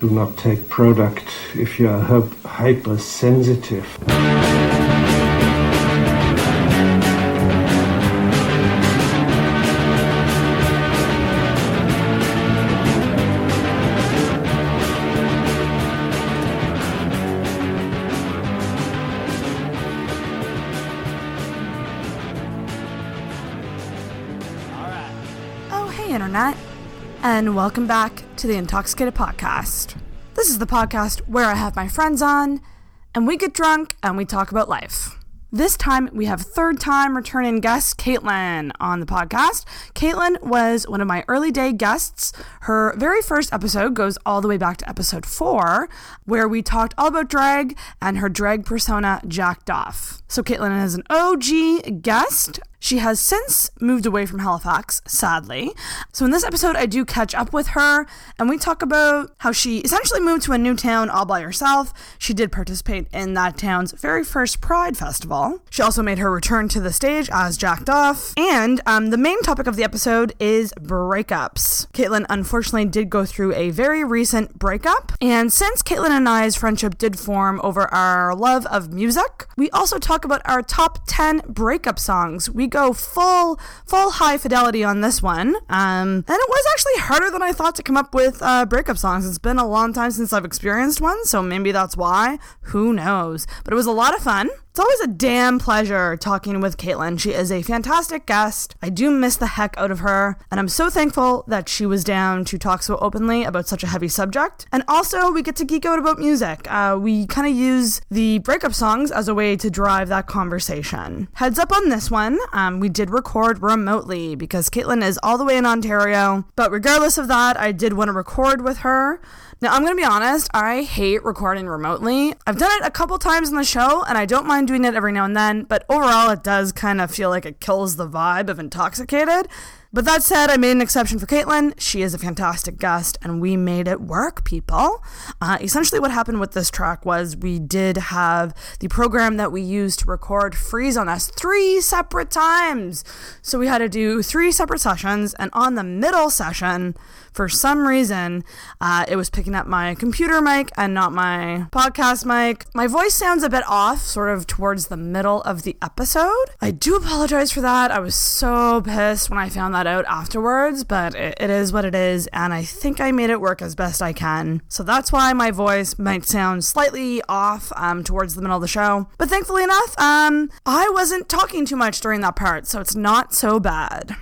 Do not take product if you are hypersensitive. Internet, and welcome back to the Intoxicated podcast. This is the podcast where I have my friends on, and we get drunk and we talk about life. This time, we have third-time returning guest, Caitlin, on the podcast. Caitlin was one of my early day guests. Her very first episode goes all the way back to episode 4, where we talked all about drag and her drag persona, Jacked Off. So Caitlin is an OG guest. She has since moved away from Halifax, sadly. So in this episode, I do catch up with her, and we talk about how she essentially moved to a new town all by herself. She did participate in that town's very first Pride Festival. She also made her return to the stage as Jacked Off. And the main topic of the episode is breakups. Caitlin unfortunately did go through a very recent breakup. And since Caitlin and I's friendship did form over our love of music, we also talk about our top 10 breakup songs. We go full high fidelity on this one. And it was actually harder than I thought to come up with breakup songs. It's been a long time since I've experienced one, so maybe that's why. Who knows? But it was a lot of fun. It's always a damn pleasure talking with Caitlin. She is a fantastic guest. I do miss the heck out of her, and I'm so thankful that she was down to talk so openly about such a heavy subject. And also, we get to geek out about music. We kind of use the breakup songs as a way to drive that conversation. Heads up on this one, we did record remotely because Caitlin is all the way in Ontario, but regardless of that, I did want to record with her. Now, I'm going to be honest, I hate recording remotely. I've done it a couple times in the show, and I don't mind doing it every now and then, but overall, it does kind of feel like it kills the vibe of Intoxicated. But that said, I made an exception for Caitlin. She is a fantastic guest, and we made it work, people. Essentially, what happened with this track was we did have the program that we used to record freeze on us 3 separate times. So we had to do 3 separate sessions, and on the middle session, for some reason, it was picking up my computer mic and not my podcast mic. My voice sounds a bit off, sort of towards the middle of the episode. I do apologize for that. I was so pissed when I found that out afterwards, but it is what it is, and I think I made it work as best I can. So that's why my voice might sound slightly off towards the middle of the show. But thankfully enough, I wasn't talking too much during that part, so it's not so bad.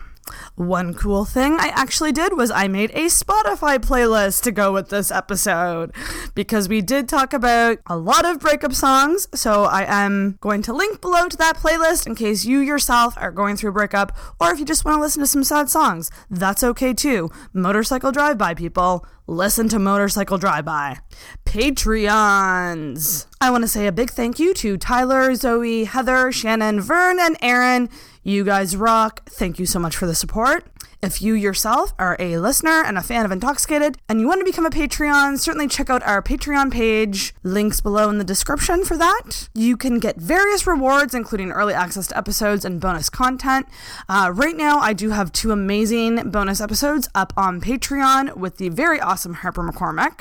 One cool thing I actually did was I made a Spotify playlist to go with this episode because we did talk about a lot of breakup songs, so I am going to link below to that playlist in case you yourself are going through a breakup, or if you just want to listen to some sad songs, that's okay too. Motorcycle Drive-By, people. Listen to Motorcycle Drive-By. Patreons. I want to say a big thank you to Tyler, Zoe, Heather, Shannon, Vern, and Aaron. You guys rock. Thank you so much for the support. If you yourself are a listener and a fan of Intoxicated and you want to become a Patreon, certainly check out our Patreon page. Links below in the description for that. You can get various rewards, including early access to episodes and bonus content. Right now, I do have 2 amazing bonus episodes up on Patreon with the very awesome Harper McCormick.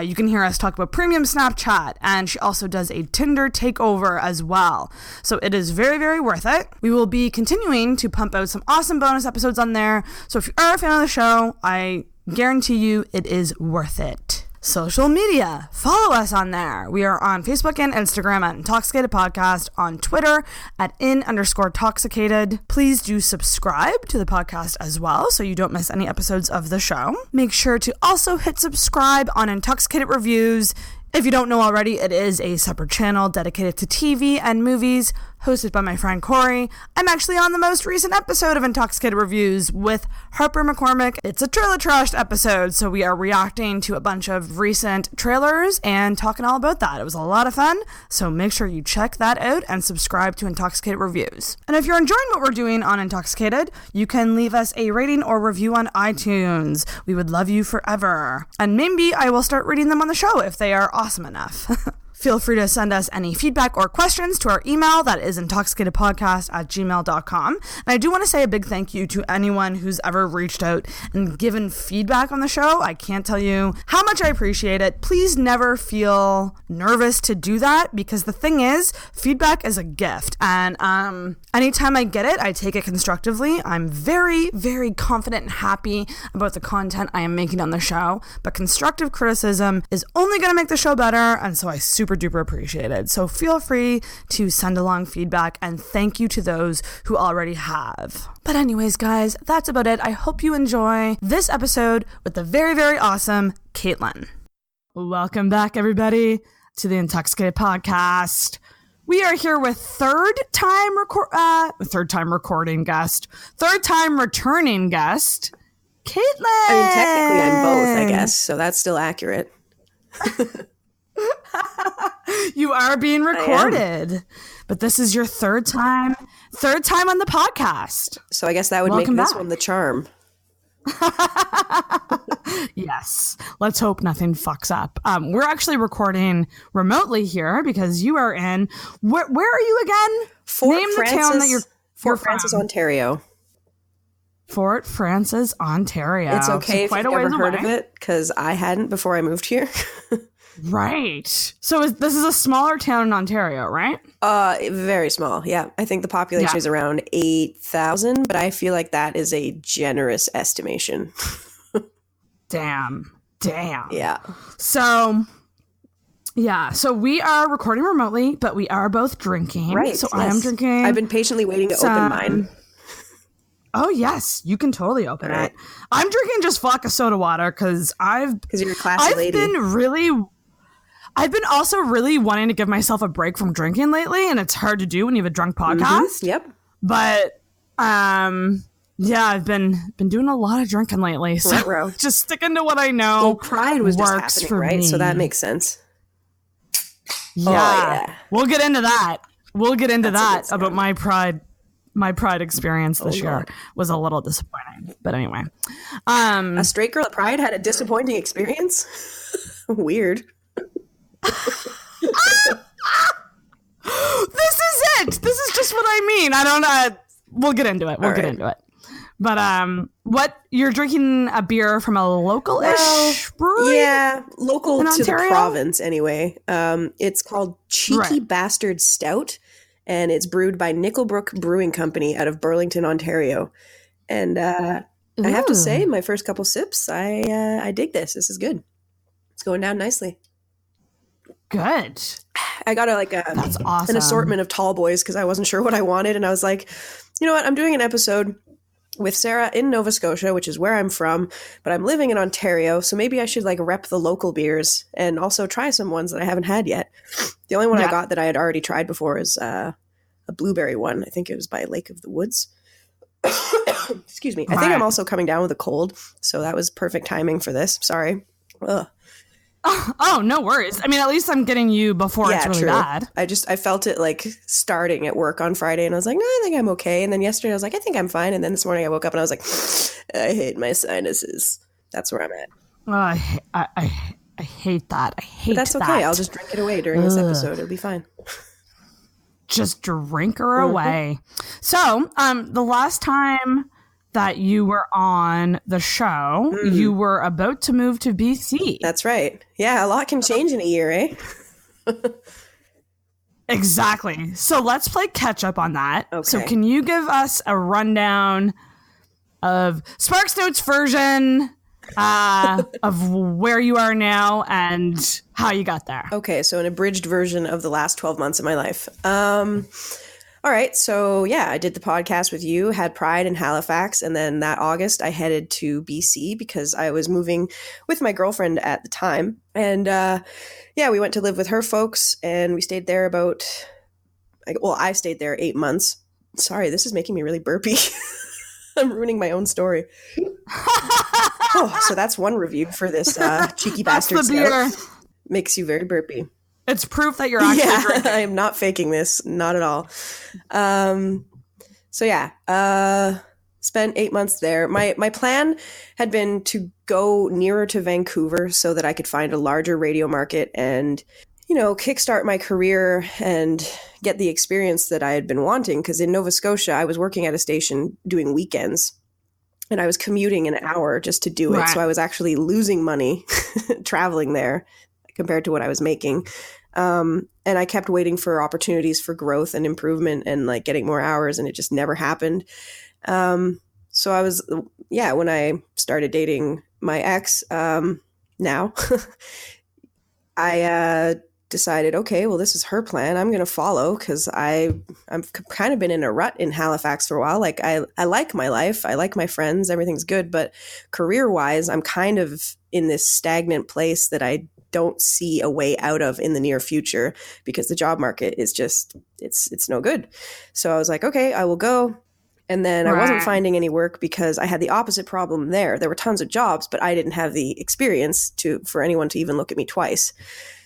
You can hear us talk about premium Snapchat, and she also does a Tinder takeover as well. So it is very, very worth it. We will be continuing to pump out some awesome bonus episodes on there. So if you are a fan of the show, I guarantee you it is worth it. Social media. Follow us on there. We are on Facebook and Instagram at Intoxicated Podcast, on Twitter at @in_toxicated. Please do subscribe to the podcast as well so you don't miss any episodes of the show. Make sure to also hit subscribe on Intoxicated Reviews. If you don't know already, it is a separate channel dedicated to TV and movies, hosted by my friend Corey. I'm actually on the most recent episode of Intoxicated Reviews with Harper McCormick. It's a trailer trashed episode, so we are reacting to a bunch of recent trailers and talking all about that. It was a lot of fun, so make sure you check that out and subscribe to Intoxicated Reviews. And if you're enjoying what we're doing on Intoxicated, you can leave us a rating or review on iTunes. We would love you forever. And maybe I will start reading them on the show if they are awesome enough. Feel free to send us any feedback or questions to our email that is intoxicatedpodcast@gmail.com. And I do want to say a big thank you to anyone who's ever reached out and given feedback on the show. I can't tell you how much I appreciate it. Please never feel nervous to do that, because the thing is, feedback is a gift. And anytime I get it, I take it constructively. I'm very, very confident and happy about the content I am making on the show. But constructive criticism is only going to make the show better. And so I super duper appreciate it. So feel free to send along feedback, and thank you to those who already have. But anyways, guys, that's about it. I hope you enjoy this episode with the very, very awesome Caitlin. Welcome back, everybody, to the Intoxicated Podcast. We are here with third time returning guest, Caitlin. I mean, technically I'm both, I guess, so that's still accurate. You are being recorded, but this is your third time on the podcast. So I guess that would make this one the charm. Yes. Let's hope nothing fucks up. We're actually recording remotely here because you are in, where are you again? Fort Frances, Ontario. Fort Frances, Ontario. It's okay if you've never heard of it, because I hadn't before I moved here. Right. So this is a smaller town in Ontario, right? Very small. Yeah. I think the population is around 8,000, but I feel like that is a generous estimation. Damn. Yeah. So we are recording remotely, but we are both drinking. Right. So yes. I am drinking. I've been patiently waiting to open mine. Oh, yes. You can totally open it. I'm drinking just vodka soda water because you're a classy lady. I've been also really wanting to give myself a break from drinking lately, and it's hard to do when you have a drunk podcast. Mm-hmm. Yep. But I've been doing a lot of drinking lately, so just sticking to what I know. Well, Pride was just happening, right? So that makes sense. Yeah. We'll get into that. About my Pride. My Pride experience this year was a little disappointing, but anyway. A straight girl at Pride had a disappointing experience? Weird. This is it. This is just what I mean. I don't know. We'll get into it. But what, you're drinking a beer from a local-ish brewery? Yeah, local to Ontario? The province anyway. It's called Cheeky Bastard Stout, and it's brewed by Nickelbrook Brewing Company out of Burlington, Ontario. And I have to say, my first couple sips, I dig this. This is good. It's going down nicely. Good. I got That's awesome. an assortment of tall boys because I wasn't sure what I wanted. And I was like, you know what? I'm doing an episode with Sarah in Nova Scotia, which is where I'm from, but I'm living in Ontario. So maybe I should rep the local beers and also try some ones that I haven't had yet. The only one I got that I had already tried before is a blueberry one. I think it was by Lake of the Woods. Excuse me. I think I'm also coming down with a cold. So that was perfect timing for this. Sorry. Ugh. Oh, no worries. I mean, at least I'm getting you before it's really bad. I felt it starting at work on Friday, and I was like, no, I think I'm okay. And then yesterday I was like, I think I'm fine. And then this morning I woke up and I was like, I hate my sinuses. That's where I'm at. I hate that. But that's okay. I'll just drink it away during this episode. It'll be fine. Just drink her away. So, the last time that you were on the show, you were about to move to BC. That's right. Yeah, a lot can change in a year, eh? Exactly. So let's play catch up on that. Okay. So can you give us a rundown of Sparks Notes version of where you are now and how you got there? Okay, so an abridged version of the last 12 months of my life. All right, so yeah, I did the podcast with you, had Pride in Halifax, and then that August I headed to BC because I was moving with my girlfriend at the time. And we went to live with her folks, and we stayed there I stayed there 8 months. Sorry, this is making me really burpy. I'm ruining my own story. So that's one review for this cheeky bastard stout. Makes you very burpy. It's proof that you're actually drinking. I am not faking this. Not at all. Spent 8 months there. My plan had been to go nearer to Vancouver so that I could find a larger radio market and, kickstart my career and get the experience that I had been wanting. Because in Nova Scotia, I was working at a station doing weekends and I was commuting an hour just to do it. Right. So I was actually losing money traveling there compared to what I was making. And I kept waiting for opportunities for growth and improvement and like getting more hours, and it just never happened. So I was, when I started dating my ex, now, I decided, okay, well, this is her plan. I'm going to follow because I've kind of been in a rut in Halifax for a while. Like I like my life. I like my friends. Everything's good. But career-wise, I'm kind of in this stagnant place that I don't see a way out of in the near future because the job market is just, it's no good. So I was like, okay, I will go. And then I wasn't finding any work because I had the opposite problem there. There were tons of jobs, but I didn't have the experience for anyone to even look at me twice.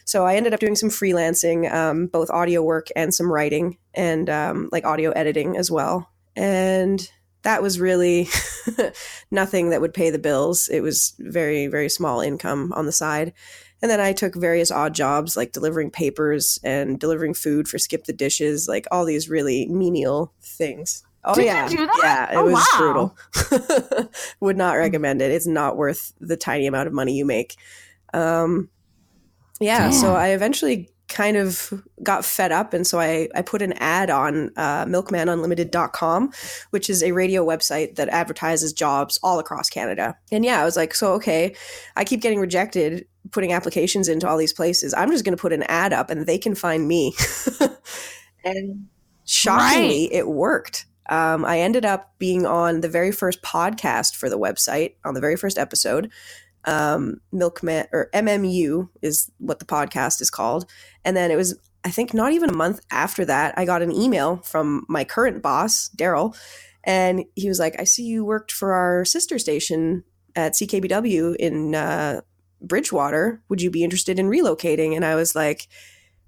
So I ended up doing some freelancing, both audio work and some writing and like audio editing as well. And that was really nothing that would pay the bills. It was very, very small income on the side. And then I took various odd jobs like delivering papers and delivering food for Skip the Dishes, like all these really menial things. Oh, Did yeah. you do that? Yeah, it was wow. brutal. Would not recommend it. It's not worth the tiny amount of money you make. So I eventually kind of got fed up. And so I put an ad on milkmanunlimited.com, which is a radio website that advertises jobs all across Canada. And I was like, so, okay, I keep getting rejected putting applications into all these places. I'm just going to put an ad up and they can find me. And shockingly, it worked. I ended up being on the very first podcast for the website on the very first episode. Milkman, or MMU is what the podcast is called. And then it was, I think not even a month after that, I got an email from my current boss, Daryl. And he was like, I see you worked for our sister station at CKBW in Bridgewater. Would you be interested in relocating? And I was like,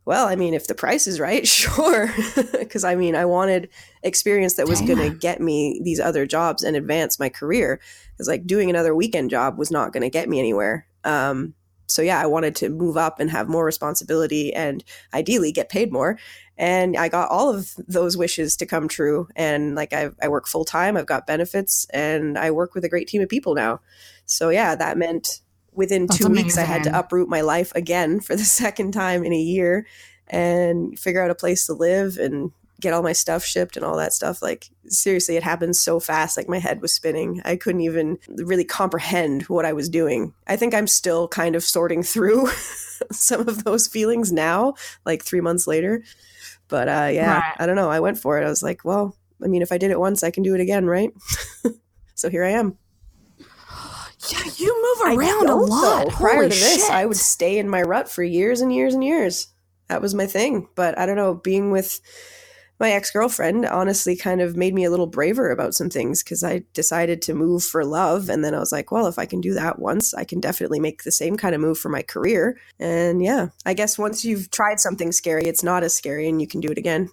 well, I mean, if the price is right, sure. Because I mean, I wanted experience that was going to get me these other jobs and advance my career. Because like doing another weekend job was not going to get me anywhere. I wanted to move up and have more responsibility and ideally get paid more. And I got all of those wishes to come true. And like I work full time, I've got benefits, and I work with a great team of people now. So that meant within 2 weeks, I had to uproot my life again for the second time in a year and figure out a place to live and get all my stuff shipped and all that stuff. Like, seriously, it happened so fast. Like, my head was spinning. I couldn't even really comprehend what I was doing. I think I'm still kind of sorting through some of those feelings now, like 3 months later. But I don't know. I went for it. I was like, well, I mean, if I did it once, I can do it again, right? So here I am. Yeah, you move around a lot. Prior to this, I would stay in my rut for years and years and years. That was my thing. But I don't know, being with my ex-girlfriend honestly kind of made me a little braver about some things because I decided to move for love. And then I was like, well, if I can do that once, I can definitely make the same kind of move for my career. And I guess once you've tried something scary, it's not as scary and you can do it again.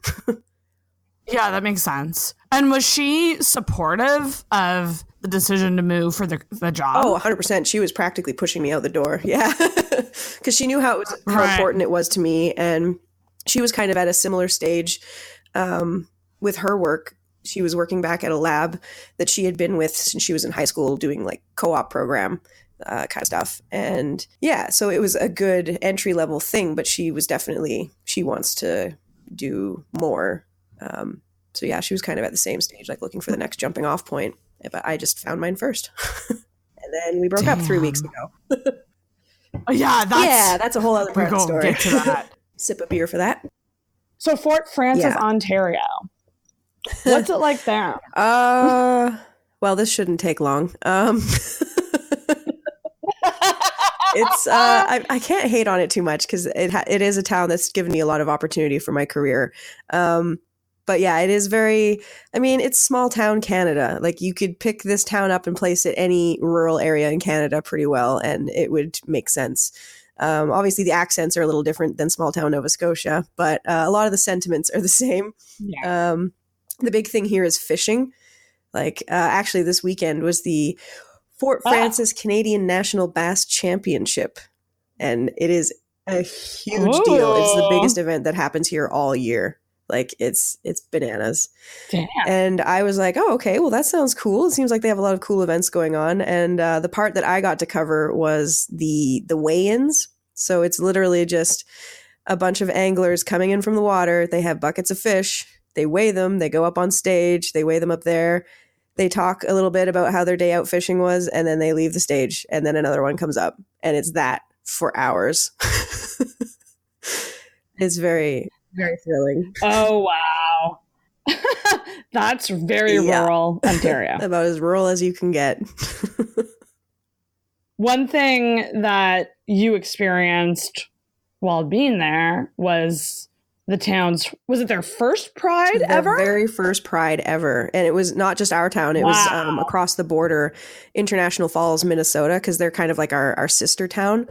Yeah, that makes sense. And was she supportive of the decision to move for the job? Oh, 100%. She was practically pushing me out the door. Yeah. Because she knew how important it was to me. And she was kind of at a similar stage with her work. She was working back at a lab that she had been with since she was in high school doing like co-op program kind of stuff. And so it was a good entry level thing, but she wants to do more. She was kind of at the same stage, like looking for the next jumping off point. But I just found mine first. And then we broke up 3 weeks ago. That's a whole other part of the story. Get to that. Sip a beer for that. So Fort Frances, Ontario. What's it like there? Well, this shouldn't take long. It's I can't hate on it too much because it is a town that's given me a lot of opportunity for my career. But it is it's small town Canada. Like, you could pick this town up and place it any rural area in Canada pretty well, and it would make sense. Obviously, the accents are a little different than small town Nova Scotia, but a lot of the sentiments are the same. Yeah. The big thing here is fishing. Like, actually, this weekend was the Fort Frances Canadian National Bass Championship, and it is A huge deal. It's the biggest Oh, event that happens here all year. Like it's bananas. damn. And I was like, oh, okay, well, that sounds cool. It seems like they have a lot of cool events going on. And the part that I got to cover was the weigh-ins. So it's literally just a bunch of anglers coming in from the water. They have buckets of fish. They weigh them. They go up on stage. They weigh them up there. They talk a little bit about how their day out fishing was, and then they leave the stage. And then another one comes up, and it's that for hours. It's very, very thrilling. Oh, wow. That's very Yeah. rural Ontario. About as rural as you can get. One thing that you experienced while being there was the town's, was it their first pride ever? The very first pride ever. And it was not just our town, it was across the border, International Falls, Minnesota, because they're kind of like our sister town.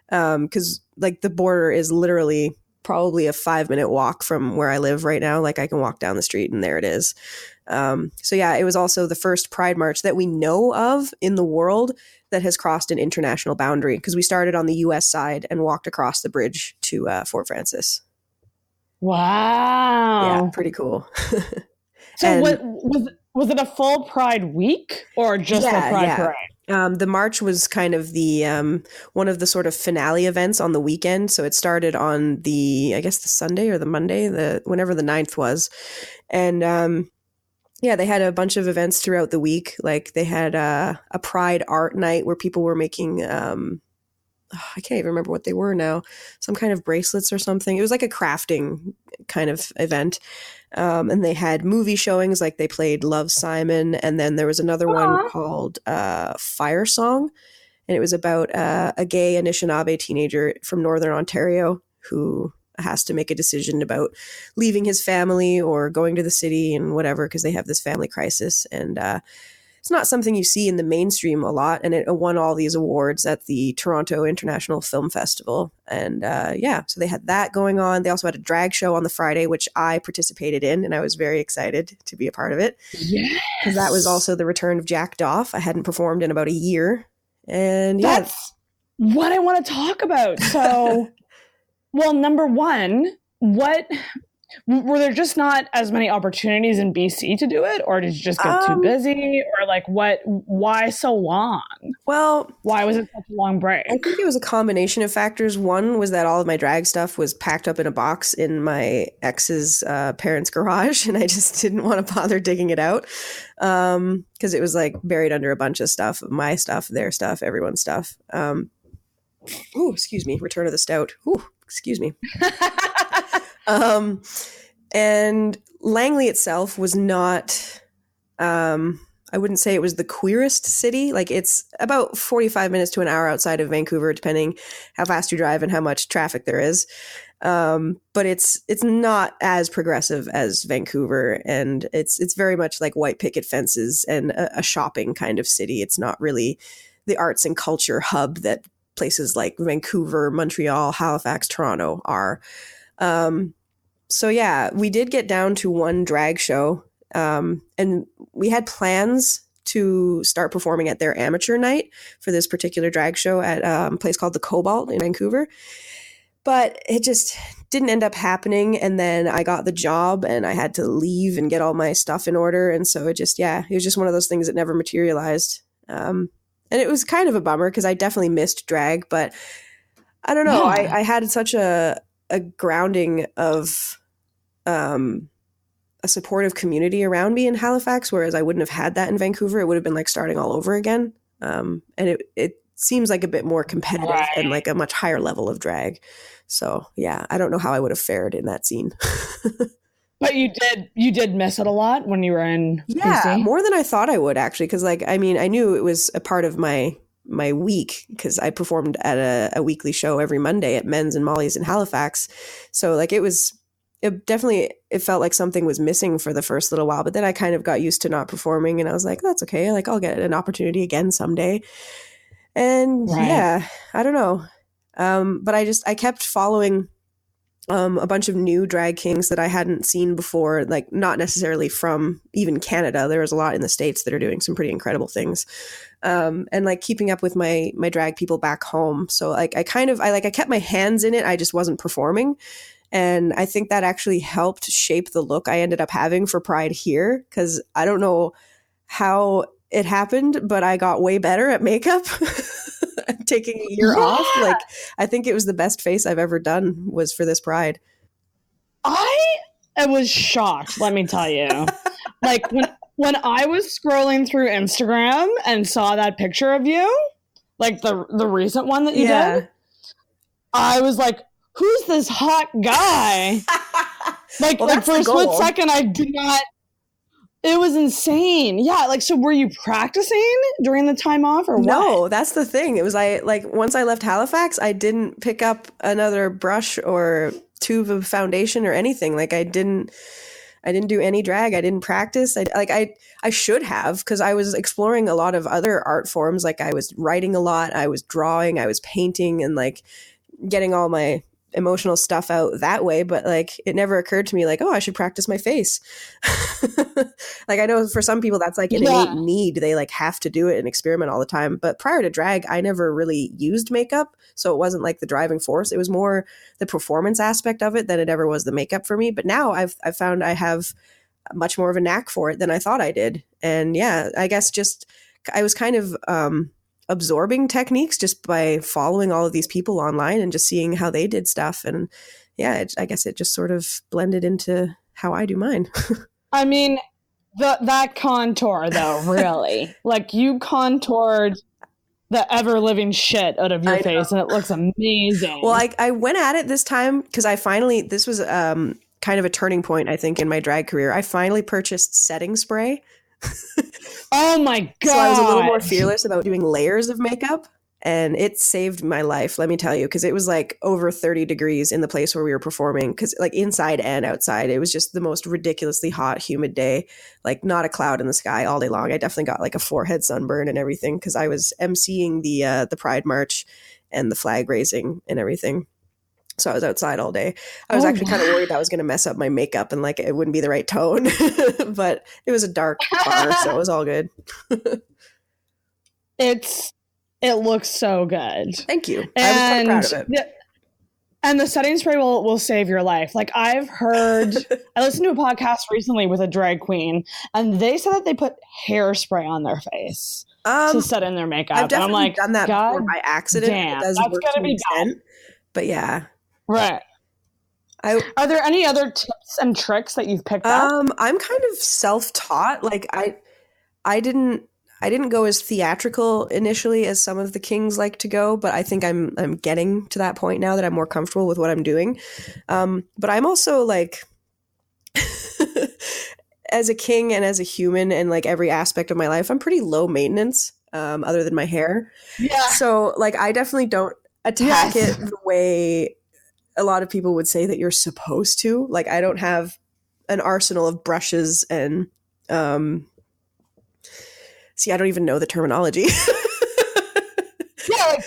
Because like the border is literally probably a 5-minute walk from where I live right now. Like I can walk down the street and there it is. So yeah, it was also the first Pride March that we know of in the world that has crossed an international boundary, because we started on the US side and walked across the bridge to Fort Francis. Wow. Yeah, pretty cool. So And- what was it a full Pride week or just the Pride parade? The march was kind of the one of the sort of finale events on the weekend. So it started on I guess the Sunday or the Monday, whenever the 9th was. And yeah, they had a bunch of events throughout the week. Like they had a Pride art night where people were making I can't even remember what they were now. Some kind of bracelets or something. It was like a crafting kind of event. And they had movie showings, like they played Love, Simon. And then there was another one called Fire Song. And it was about a gay Anishinaabe teenager from Northern Ontario who has to make a decision about leaving his family or going to the city and whatever, because they have this family crisis. And it's not something you see in the mainstream a lot, and it won all these awards at the Toronto International Film Festival. And yeah, so they had that going on. They also had a drag show on the Friday, which I participated in, and I was very excited to be a part of it. Yes. Because that was also the return of Jack Doff. I hadn't performed in about a year. And yeah. That's what I want to talk about. So, well, number one, were there just not as many opportunities in BC to do it, or did you just get too busy, or like why so long? Well, why was it such a long break? I think it was a combination of factors. One was that all of my drag stuff was packed up in a box in my ex's parents' garage, and I just didn't want to bother digging it out because it was like buried under a bunch of stuff, my stuff, their stuff, everyone's stuff. Oh, excuse me. Return of the Stout. Ooh, excuse me. And Langley itself was not, I wouldn't say it was the queerest city. Like it's about 45 minutes to an hour outside of Vancouver, depending how fast you drive and how much traffic there is. But it's not as progressive as Vancouver, and it's very much like white picket fences and a shopping kind of city. It's not really the arts and culture hub that places like Vancouver, Montreal, Halifax, Toronto are. So yeah, we did get down to one drag show, and we had plans to start performing at their amateur night for this particular drag show at a place called the Cobalt in Vancouver. But it just didn't end up happening. And then I got the job and I had to leave and get all my stuff in order. And so it was just one of those things that never materialized. And it was kind of a bummer because I definitely missed drag, but I don't know. Yeah. I had such a grounding of a supportive community around me in Halifax, whereas I wouldn't have had that in Vancouver. It would have been like starting all over again. And it seems like a bit more competitive and like a much higher level of drag. So yeah, I don't know how I would have fared in that scene. But you did miss it a lot when you were in BC? More than I thought I would, actually, because like I knew it was a part of my week because I performed at a weekly show every Monday at Men's and Molly's in Halifax. So like it felt like something was missing for the first little while, but then I kind of got used to not performing and I was like, that's okay. Like I'll get an opportunity again someday. And yeah, I don't know. But I kept following a bunch of new drag kings that I hadn't seen before, like not necessarily from even Canada. There was a lot in the States that are doing some pretty incredible things. And like keeping up with my drag people back home. So like I kept my hands in it. I just wasn't performing. And I think that actually helped shape the look I ended up having for Pride here. Cause I don't know how it happened, but I got way better at makeup. Taking a year off. Like I think it was the best face I've ever done was for this Pride. I was shocked, let me tell you. Like when I was scrolling through Instagram and saw that picture of you, like the recent one that you did, I was like, who's this hot guy? Like for a split second, I did not. It was insane. Yeah. Like, so were you practicing during the time off or what? No, that's the thing. It was once I left Halifax, I didn't pick up another brush or tube of foundation or anything. Like I didn't do any drag. I didn't practice. I should have, because I was exploring a lot of other art forms. Like I was writing a lot. I was drawing. I was painting and like getting all my emotional stuff out that way, but like it never occurred to me like, oh, I should practice my face. Like I know for some people that's like an innate need. They like have to do it and experiment all the time. But prior to drag, I never really used makeup, so it wasn't like the driving force. It was more the performance aspect of it than it ever was the makeup for me. But now I've found I have much more of a knack for it than I thought I did. And yeah, I guess just I was kind of absorbing techniques just by following all of these people online and just seeing how they did stuff. And yeah, I guess it just sort of blended into how I do mine. I mean, that contour though, really, like you contoured the ever living shit out of your face and it looks amazing. Well, I went at it this time because this was kind of a turning point, I think, in my drag career. I finally purchased setting spray. Oh my God. So I was a little more fearless about doing layers of makeup, and it saved my life, let me tell you, because it was like over 30 degrees in the place where we were performing, because like inside and outside, it was just the most ridiculously hot, humid day, like not a cloud in the sky all day long. I definitely got like a forehead sunburn and everything because I was emceeing the Pride March and the flag raising and everything. So I was outside all day. I was actually kind of worried that I was going to mess up my makeup and like it wouldn't be the right tone, but it was a dark bar, so it was all good. It looks so good. Thank you. I was quite proud of it. And the setting spray will save your life. Like I've heard, I listened to a podcast recently with a drag queen, and they said that they put hairspray on their face to set in their makeup. I've definitely and I'm like, done that before by accident. Damn, it does that's work gotta to be an extent, bad. but yeah. Right. Are there any other tips and tricks that you've picked up? I'm kind of self-taught. Like I didn't go as theatrical initially as some of the kings like to go, but I think I'm getting to that point now that I'm more comfortable with what I'm doing. But I'm also like as a king and as a human and like every aspect of my life, I'm pretty low maintenance, other than my hair. Yeah. So like I definitely don't attack it the way a lot of people would say that you're supposed to. Like I don't have an arsenal of brushes and see, I don't even know the terminology. Yeah, like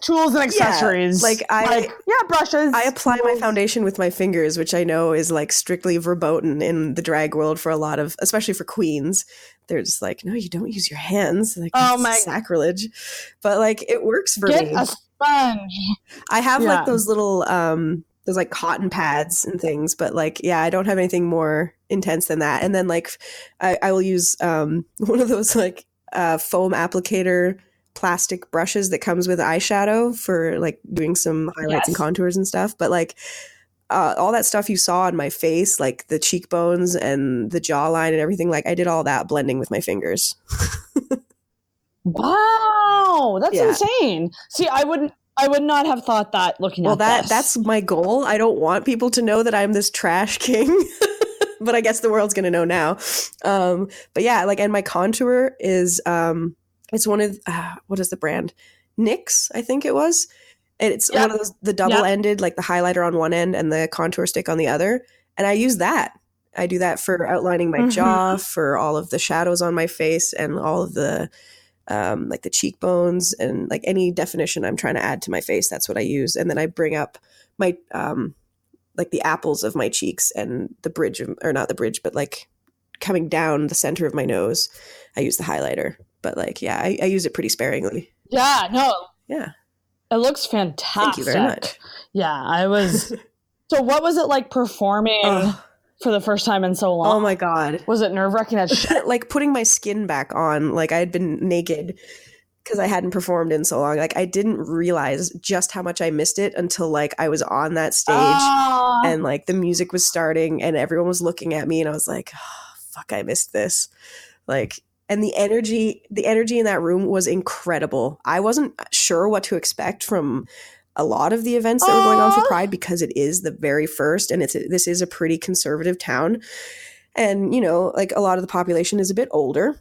tools and accessories. Yeah, brushes. I apply my foundation with my fingers, which I know is like strictly verboten in the drag world for a lot of, especially for queens. They're just like, no, you don't use your hands. Like, that's sacrilege. But like, it works for me. Get a sponge. I have like those little, those like cotton pads and things, but like, yeah, I don't have anything more intense than that. And then like, I will use one of those like foam applicator plastic brushes that comes with eyeshadow for like doing some highlights and contours and stuff. But like all that stuff you saw on my face, like the cheekbones and the jawline and everything, like I did all that blending with my fingers. Wow, that's insane. See, I would not have thought that looking at this. That's my goal. I don't want people to know that I'm this trash king. But I guess the world's going to know now. But yeah, like, and my contour is, it's one of, what is the brand? NYX, I think it was. And it's one of those, the double-ended, like the highlighter on one end and the contour stick on the other. And I use that. I do that for outlining my jaw, for all of the shadows on my face and all of the, like the cheekbones and like any definition I'm trying to add to my face. That's what I use. And then I bring up my like the apples of my cheeks and the bridge or not the bridge, but like coming down the center of my nose, I use the highlighter. But like, yeah, I use it pretty sparingly. Yeah, no. Yeah. It looks fantastic. Thank you very much. Yeah, I was. So what was it like performing for the first time in so long? Oh my God. Was it nerve-wracking as shit? Like putting my skin back on, like I had been naked because I hadn't performed in so long. Like I didn't realize just how much I missed it until like I was on that stage and like the music was starting and everyone was looking at me and I was like, oh, fuck, I missed this. Like, and the energy in that room was incredible. I wasn't sure what to expect from a lot of the events that were going on for Pride because it is the very first and this is a pretty conservative town. And, you know, like a lot of the population is a bit older.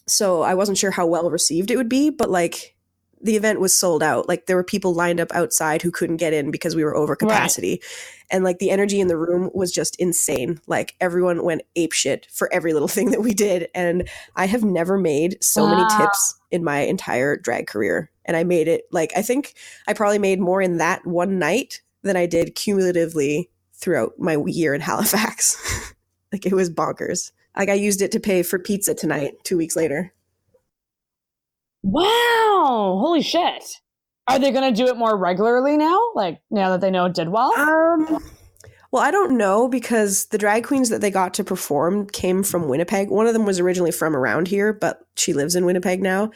So I wasn't sure how well received it would be, but like the event was sold out. Like there were people lined up outside who couldn't get in because we were over capacity. Right. And like the energy in the room was just insane. Like everyone went apeshit for every little thing that we did. And I have never made so many tips in my entire drag career. And I made it like, I think I probably made more in that one night than I did cumulatively throughout my year in Halifax. Like it was bonkers. Like I used it to pay for pizza tonight 2 weeks later. Wow. Holy shit. Are they going to do it more regularly now? Like now that they know it did well? Well, I don't know because the drag queens that they got to perform came from Winnipeg. One of them was originally from around here, but she lives in Winnipeg now.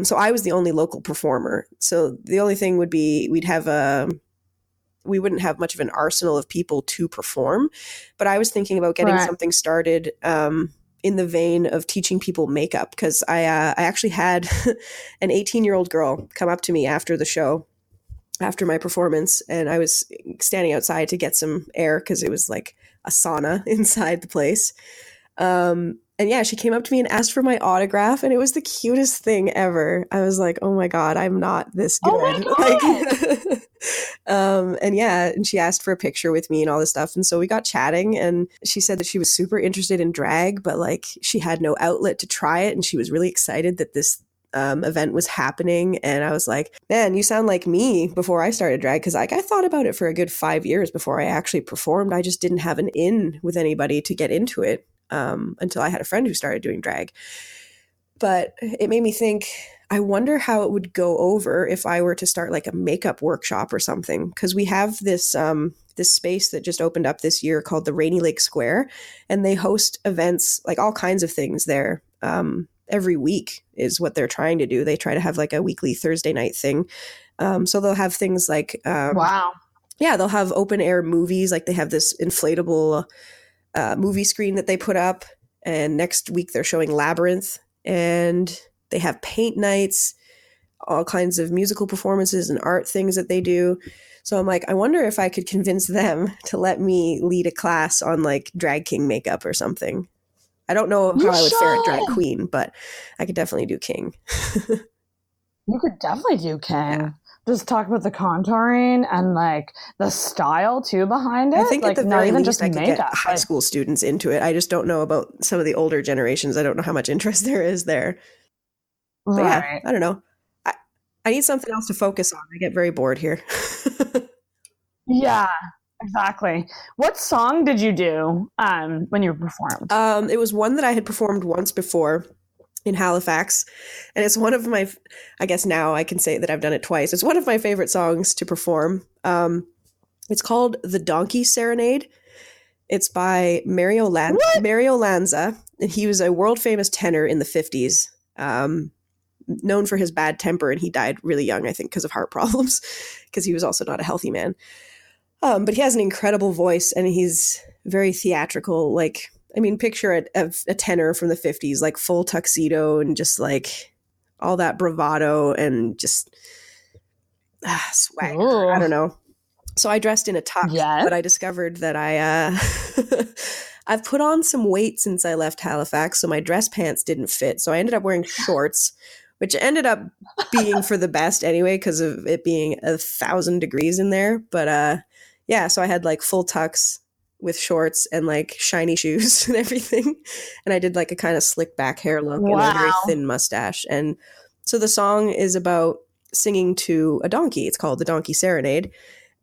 So I was the only local performer. So the only thing would be we wouldn't have much of an arsenal of people to perform, but I was thinking about getting something started in the vein of teaching people makeup because I actually had an 18-year-old girl come up to me after the show, after my performance, and I was standing outside to get some air because it was like a sauna inside the place. And yeah, she came up to me and asked for my autograph, and it was the cutest thing ever. I was like, "Oh my God, I'm not this good." Oh my God. And yeah, and she asked for a picture with me and all this stuff, and so we got chatting. And she said that she was super interested in drag, but like she had no outlet to try it, and she was really excited that this event was happening. And I was like, "Man, you sound like me before I started drag," because like I thought about it for a good 5 years before I actually performed. I just didn't have an in with anybody to get into it. Until I had a friend who started doing drag. But it made me think, I wonder how it would go over if I were to start like a makeup workshop or something. Because we have this space that just opened up this year called the Rainy Lake Square. And they host events, like all kinds of things there. Every week is what they're trying to do. They try to have like a weekly Thursday night thing. So they'll have things like, wow. Yeah, they'll have open air movies. Like they have this inflatable movie screen that they put up, and next week they're showing Labyrinth, and they have paint nights, all kinds of musical performances and art things that they do. So I'm like, I wonder if I could convince them to let me lead a class on like drag king makeup or something. I don't know how I would fare at drag queen, but I could definitely do king. You could definitely do king. Yeah. Just talk about the contouring and like the style too behind it. I think like, at the very least just I could makeup. get high school students into it. I just don't know about some of the older generations. I don't know how much interest there is there. But yeah, I don't know. I need something else to focus on. I get very bored here. Yeah, exactly. What song did you do when you performed? It was one that I had performed once before in Halifax, and it's one of my, I guess now I can say that I've done it twice. It's one of my favorite songs to perform. It's called The Donkey Serenade. It's by Mario Lanza, and he was a world famous tenor in the 50s, known for his bad temper, and he died really young, I think, because of heart problems, because he was also not a healthy man. But he has an incredible voice, and he's very theatrical. Like, I mean, picture a tenor from the 50s, like full tuxedo and just like all that bravado and just swagger. Ooh. I don't know. So I dressed in a tux, but I discovered that I've put on some weight since I left Halifax, so my dress pants didn't fit. So I ended up wearing shorts, which ended up being for the best anyway, because of it being 1,000 degrees in there. But yeah, so I had like full tux with shorts and like shiny shoes and everything. And I did like a kind of slick back hair look and a very thin mustache. And so the song is about singing to a donkey. It's called The Donkey Serenade.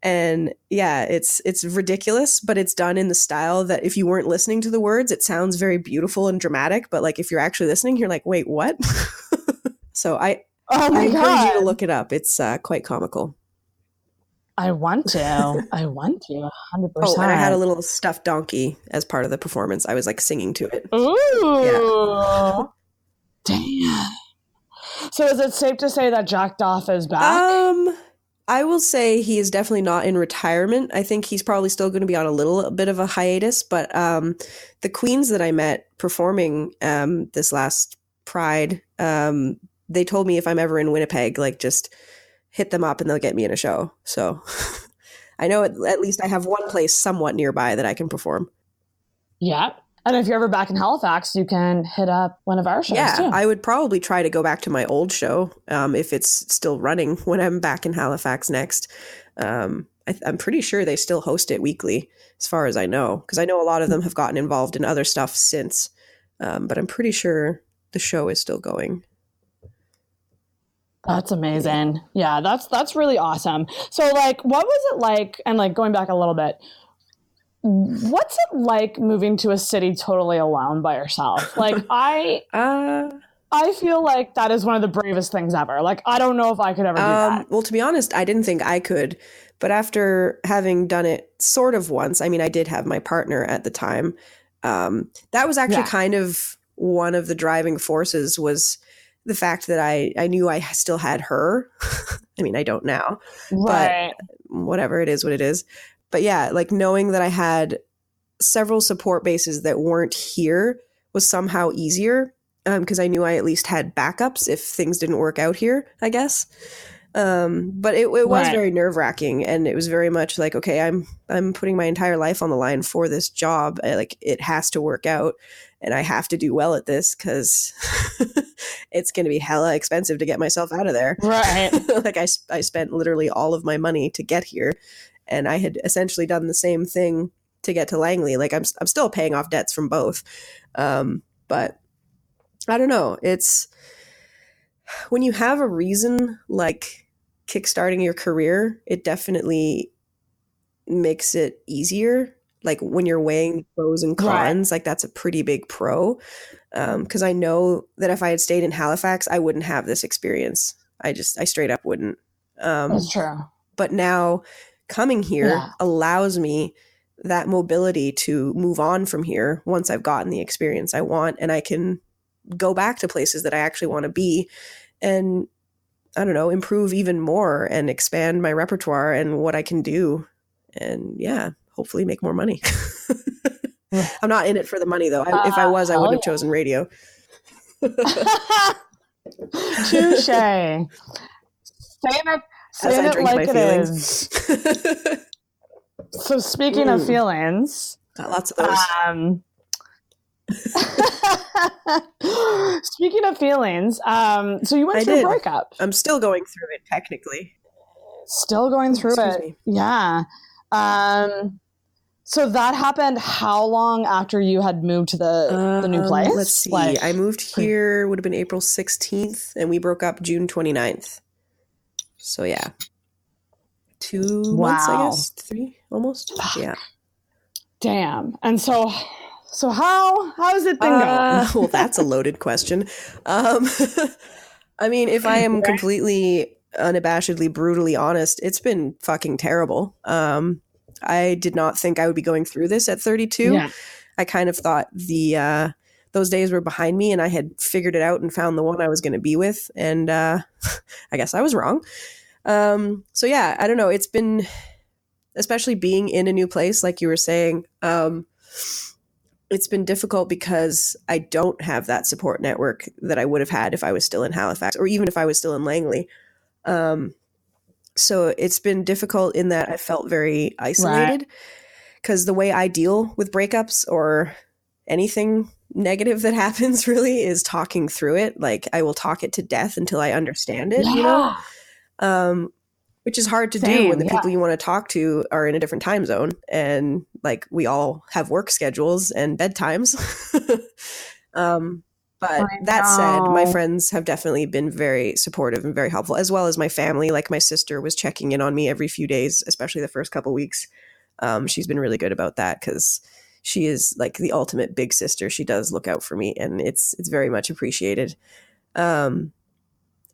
And yeah, it's ridiculous, but it's done in the style that if you weren't listening to the words, it sounds very beautiful and dramatic. But like if you're actually listening, you're like, wait, what? So I encourage you to look it up. It's quite comical. I want to 100%. Oh, and I had a little stuffed donkey as part of the performance. I was like singing to it. Ooh. Yeah. Damn. So is it safe to say that Jack Doff is back? I will say he is definitely not in retirement. I think he's probably still going to be on a little bit of a hiatus, but the queens that I met performing this last Pride, they told me if I'm ever in Winnipeg, like just hit them up and they'll get me in a show. So I know at least I have one place somewhat nearby that I can perform. Yeah. And if you're ever back in Halifax, you can hit up one of our shows too. I would probably try to go back to my old show if it's still running when I'm back in Halifax next. I'm pretty sure they still host it weekly, as far as I know, because I know a lot of them have gotten involved in other stuff since. But I'm pretty sure the show is still going. That's amazing. Yeah, that's really awesome. So like, what was it like? And like going back a little bit, what's it like moving to a city totally alone by yourself? Like I feel like that is one of the bravest things ever. Like I don't know if I could ever do that. Well, to be honest, I didn't think I could, but after having done it sort of once, I mean, I did have my partner at the time. That was actually kind of one of the driving forces was the fact that I knew I still had her. I mean, I don't now, right. But whatever, it is what it is. But yeah, like knowing that I had several support bases that weren't here was somehow easier because I knew I at least had backups if things didn't work out here, I guess. But it was very nerve-wracking, and it was very much like, okay, I'm putting my entire life on the line for this job. Like it has to work out, and I have to do well at this because it's going to be hella expensive to get myself out of there. Right. Like I spent literally all of my money to get here, and I had essentially done the same thing to get to Langley. Like I'm still paying off debts from both. But I don't know. It's when you have a reason like kickstarting your career, it definitely makes it easier. Like when you're weighing pros and cons, like that's a pretty big pro. Because I know that if I had stayed in Halifax, I wouldn't have this experience. I straight up wouldn't. That's true. But now coming here allows me that mobility to move on from here once I've gotten the experience I want, and I can go back to places that I actually want to be and, I don't know, improve even more and expand my repertoire and what I can do. And hopefully make more money. I'm not in it for the money though. If I was, I wouldn't have chosen radio. Touche. Saying it like it is. So speaking of feelings, got lots of those. Speaking of feelings, so you went through a breakup. I'm still going through it technically. Still going through it. Me. Yeah. So that happened how long after you had moved to the new place? Let's see. I moved here, would have been April 16th, and we broke up June 29th. So yeah. 2 months, I guess. 3 almost. Yeah. Damn. And so how's it been going? Well, that's a loaded question. I mean, if I am completely unabashedly, brutally honest, it's been fucking terrible. I did not think I would be going through this at 32. Yeah. I kind of thought those days were behind me and I had figured it out and found the one I was going to be with. And I guess I was wrong. So yeah, I don't know. It's been, especially being in a new place, like you were saying, it's been difficult because I don't have that support network that I would have had if I was still in Halifax or even if I was still in Langley. So it's been difficult in that I felt very isolated because the way I deal with breakups or anything negative that happens really is talking through it. Like I will talk it to death until I understand it, you know, which is hard to do when the people you want to talk to are in a different time zone. And like we all have work schedules and bedtimes. But I that said, my know. friends have definitely been very supportive and very helpful, as well as my family. Like my sister was checking in on me every few days, especially the first couple weeks. She's been really good about that because she is like the ultimate big sister. She does look out for me, and it's very much appreciated. Um,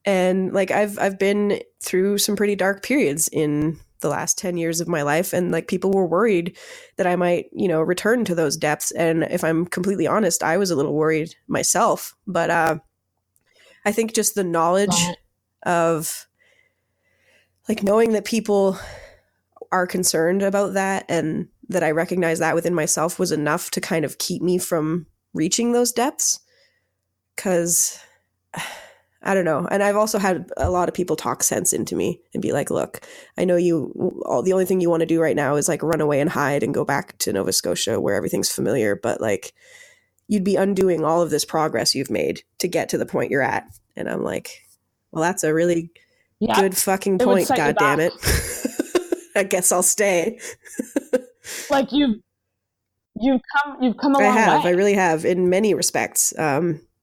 and like I've been through some pretty dark periods in the last 10 years of my life, and like people were worried that I might, return to those depths. And if I'm completely honest, I was a little worried myself. But I think just the knowledge Right. of like knowing that people are concerned about that and that I recognize that within myself was enough to kind of keep me from reaching those depths. Cause I don't know. And I've also had a lot of people talk sense into me and be like, look, I know the only thing you want to do right now is like run away and hide and go back to Nova Scotia where everything's familiar. But like, you'd be undoing all of this progress you've made to get to the point you're at. And I'm like, well, that's a really Yeah. good fucking It would point. set you God damn back. it. I guess I'll stay. Like you've come a I long have. way. I really have in many respects.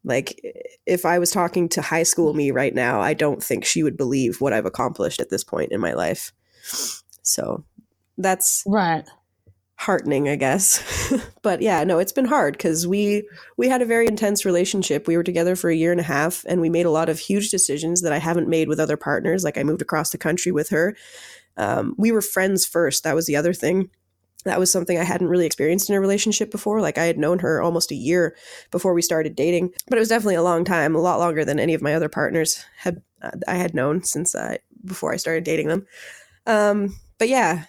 Like if I was talking to high school me right now, I don't think she would believe what I've accomplished at this point in my life. So that's Right. heartening, I guess. But yeah, no, it's been hard because we had a very intense relationship. We were together for a year and a half, and we made a lot of huge decisions that I haven't made with other partners. Like I moved across the country with her. We were friends first. That was the other thing. That was something I hadn't really experienced in a relationship before. Like I had known her almost a year before we started dating, but it was definitely a long time, a lot longer than any of my other partners I had known since before I started dating them. But yeah,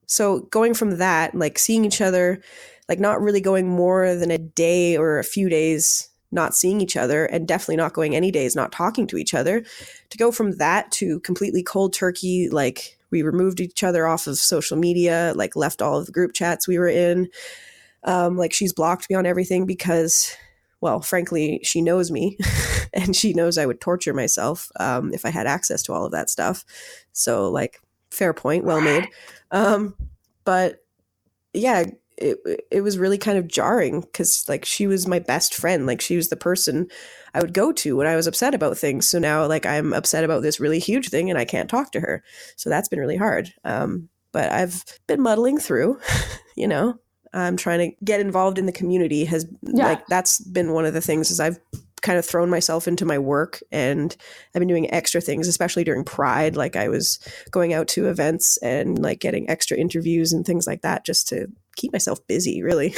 so going from that, like seeing each other, like not really going more than a day or a few days not seeing each other, and definitely not going any days not talking to each other, to go from that to completely cold turkey, like we removed each other off of social media, like left all of the group chats we were in. Like she's blocked me on everything because, well, frankly, she knows me and she knows I would torture myself if I had access to all of that stuff. So like, fair point, well made. But yeah, it was really kind of jarring because like she was my best friend. Like she was the person I would go to when I was upset about things. So now like I'm upset about this really huge thing and I can't talk to her. So that's been really hard. But I've been muddling through, I'm trying to get involved in the community like that's been one of the things is I've kind of thrown myself into my work, and I've been doing extra things, especially during Pride. Like I was going out to events and like getting extra interviews and things like that just to keep myself busy, really.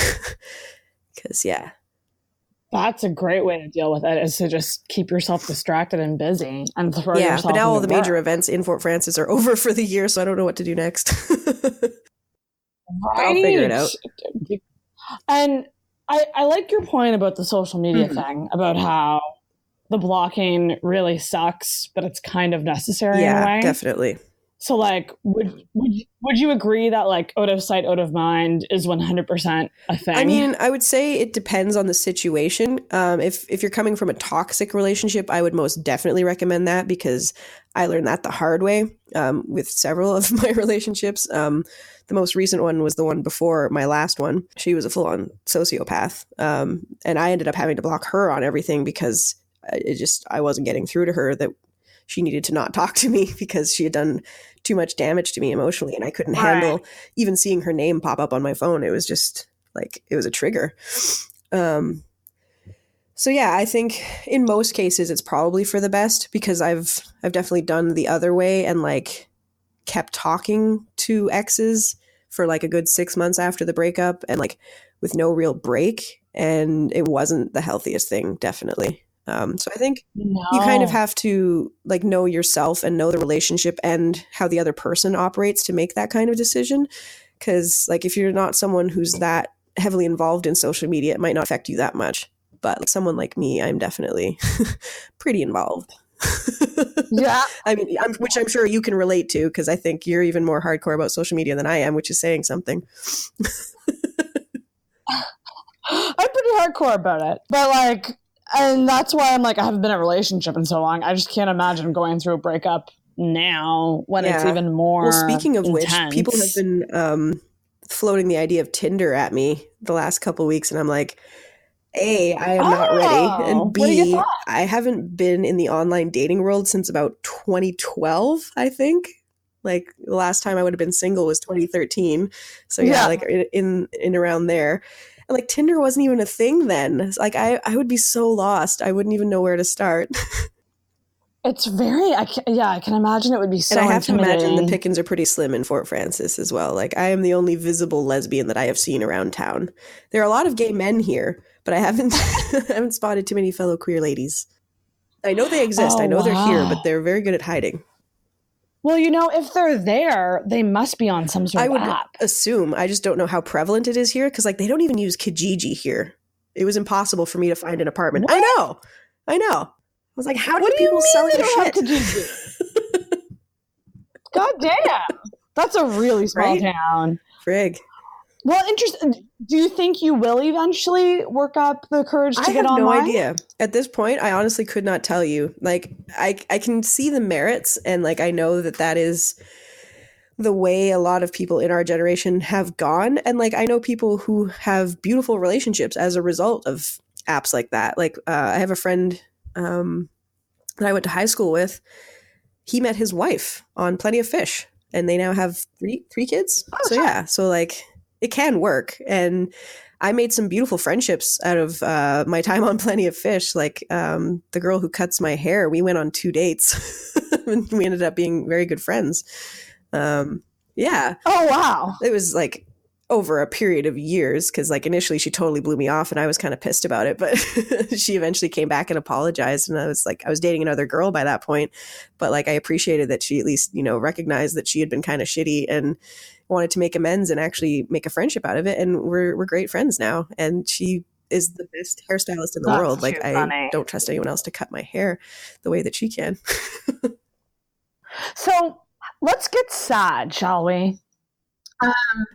Because yeah. That's a great way to deal with it, is to just keep yourself distracted and busy and throw yourself But now all the into major work. events in Fort Francis are over for the year, so I don't know what to do next. Right. But I'll figure it out. And I like your point about the social media thing, about how the blocking really sucks, but it's kind of necessary in a way. Yeah, definitely. So like, would you agree that like out of sight, out of mind is 100% a thing? I mean, I would say it depends on the situation. If you're coming from a toxic relationship, I would most definitely recommend that, because I learned that the hard way with several of my relationships. The most recent one was the one before my last one. She was a full-on sociopath, and I ended up having to block her on everything because I wasn't getting through to her that she needed to not talk to me because she had done too much damage to me emotionally, and I couldn't handle even seeing her name pop up on my phone. It was just like, it was a trigger. So yeah, I think in most cases it's probably for the best, because I've definitely done the other way and like kept talking to exes for like a good 6 months after the breakup, and like with no real break, and it wasn't the healthiest thing, definitely. So I think you kind of have to like know yourself and know the relationship and how the other person operates to make that kind of decision. Because like if you're not someone who's that heavily involved in social media, it might not affect you that much. But like someone like me, I'm definitely pretty involved. Yeah. I mean, which I'm sure you can relate to, because I think you're even more hardcore about social media than I am, which is saying something. I'm pretty hardcore about it, but like, and that's why I'm like, I haven't been in a relationship in so long. I just can't imagine going through a breakup now when it's even more. Well, speaking of intense. which, people have been floating the idea of Tinder at me the last couple of weeks, and I'm like, A, I am not ready. And what are your B, thoughts? I haven't been in the online dating world since about 2012, I think. Like the last time I would have been single was 2013. So yeah, like in around there. And like Tinder wasn't even a thing then. It's like I would be so lost. I wouldn't even know where to start. It's very, I can imagine it would be so And I have to imagine the intimidating. pickings are pretty slim in Fort Francis as well. Like I am the only visible lesbian that I have seen around town. There are a lot of gay men here, but I haven't I haven't spotted too many fellow queer ladies. I know they exist. Oh, I know they're here, wow. but they're very good at hiding. Well, if they're there, they must be on some sort I of would app. assume. I just don't know how prevalent it is here because like they don't even use Kijiji here. It was impossible for me to find an apartment. What? I know. I was like, how do What do you people mean sell they your don't have shit? Kijiji? God damn. That's a really small Right? town. Frig. Well, interesting. Do you think you will eventually work up the courage to I get have online? no idea. At this point, I honestly could not tell you. Like, I can see the merits, and like I know that is the way a lot of people in our generation have gone. And like I know people who have beautiful relationships as a result of apps like that. Like I have a friend that I went to high school with. He met his wife on Plenty of Fish, and they now have three kids. So yeah, so like it can work. And I made some beautiful friendships out of my time on Plenty of Fish. Like the girl who cuts my hair, we went on 2 dates and we ended up being very good friends. Yeah. Oh, wow. It was like over a period of years because like initially she totally blew me off and I was kind of pissed about it, but she eventually came back and apologized. And I was dating another girl by that point, but like I appreciated that she at least, recognized that she had been kind of shitty and wanted to make amends and actually make a friendship out of it. And we're great friends now. And she is the best hairstylist in the world. Like I don't trust anyone else to cut my hair the way that she can. So let's get sad, shall we?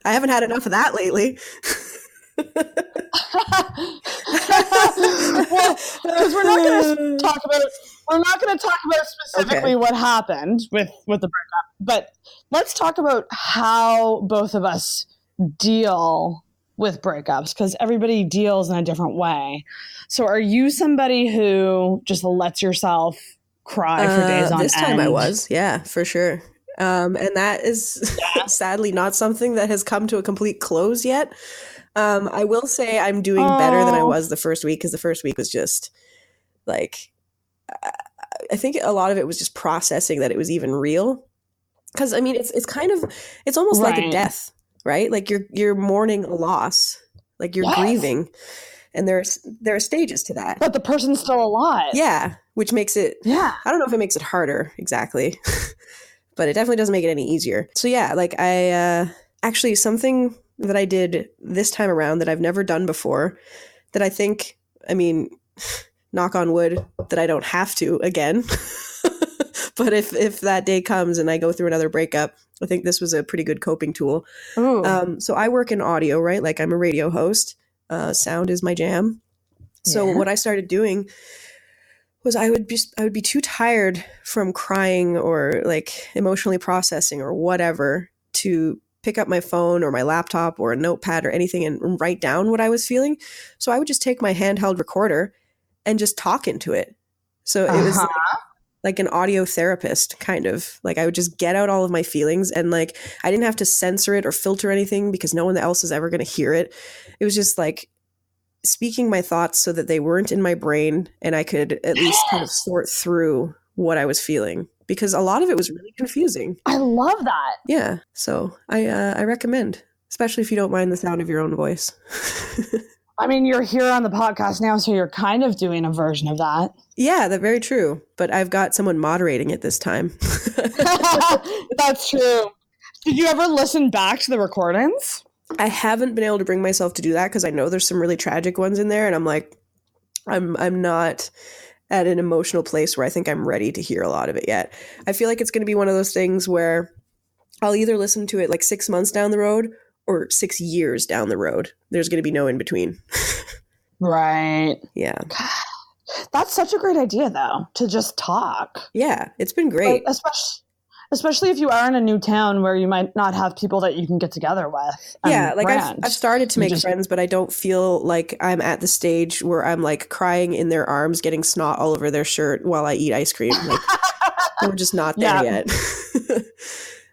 I haven't had enough of that lately. Well, because we're not going to talk about specifically what happened with the breakup, but let's talk about how both of us deal with breakups, because everybody deals in a different way. So are you somebody who just lets yourself cry for days on end? This time I was, yeah, for sure. And that is sadly not something that has come to a complete close yet. I will say I'm doing better than I was the first week, because the first week was just like, I think a lot of it was just processing that it was even real. Because I mean, it's almost like a death, right? Like you're mourning a loss, like you're grieving, and there are stages to that. But the person's still alive. Yeah, which makes it. Yeah, I don't know if it makes it harder exactly. But it definitely doesn't make it any easier. So yeah, like I actually something that I did this time around that I've never done before, that I think, I mean, knock on wood, that I don't have to again. But if that day comes and I go through another breakup, I think this was a pretty good coping tool. So I work in audio, right? Like I'm a radio host. Sound is my jam. So what I started doing was I would be too tired from crying or like emotionally processing or whatever to pick up my phone or my laptop or a notepad or anything and write down what I was feeling. So I would just take my handheld recorder and just talk into it. So it was like an audio therapist, kind of. Like I would just get out all of my feelings, and like I didn't have to censor it or filter anything because no one else is ever going to hear it. It was just like speaking my thoughts so that they weren't in my brain and I could at least kind of sort through what I was feeling, because a lot of it was really confusing. I love that. Yeah. So I recommend, especially if you don't mind the sound of your own voice. I mean, you're here on the podcast now, so you're kind of doing a version of that. Yeah, that's very true. But I've got someone moderating it this time. That's true. Did you ever listen back to the recordings? I haven't been able to bring myself to do that because I know there's some really tragic ones in there, and I'm like, I'm not at an emotional place where I think I'm ready to hear a lot of it yet. I feel like it's going to be one of those things where I'll either listen to it like 6 months down the road or 6 years down the road. There's going to be no in between. Right. Yeah. That's such a great idea, though, to just talk. Yeah, it's been great. Like, especially if you are in a new town where you might not have people that you can get together with. Yeah, like rant. I've started to You make friends, but I don't feel like I'm at the stage where I'm like crying in their arms, getting snot all over their shirt while I eat ice cream. Like, we're just not there yet.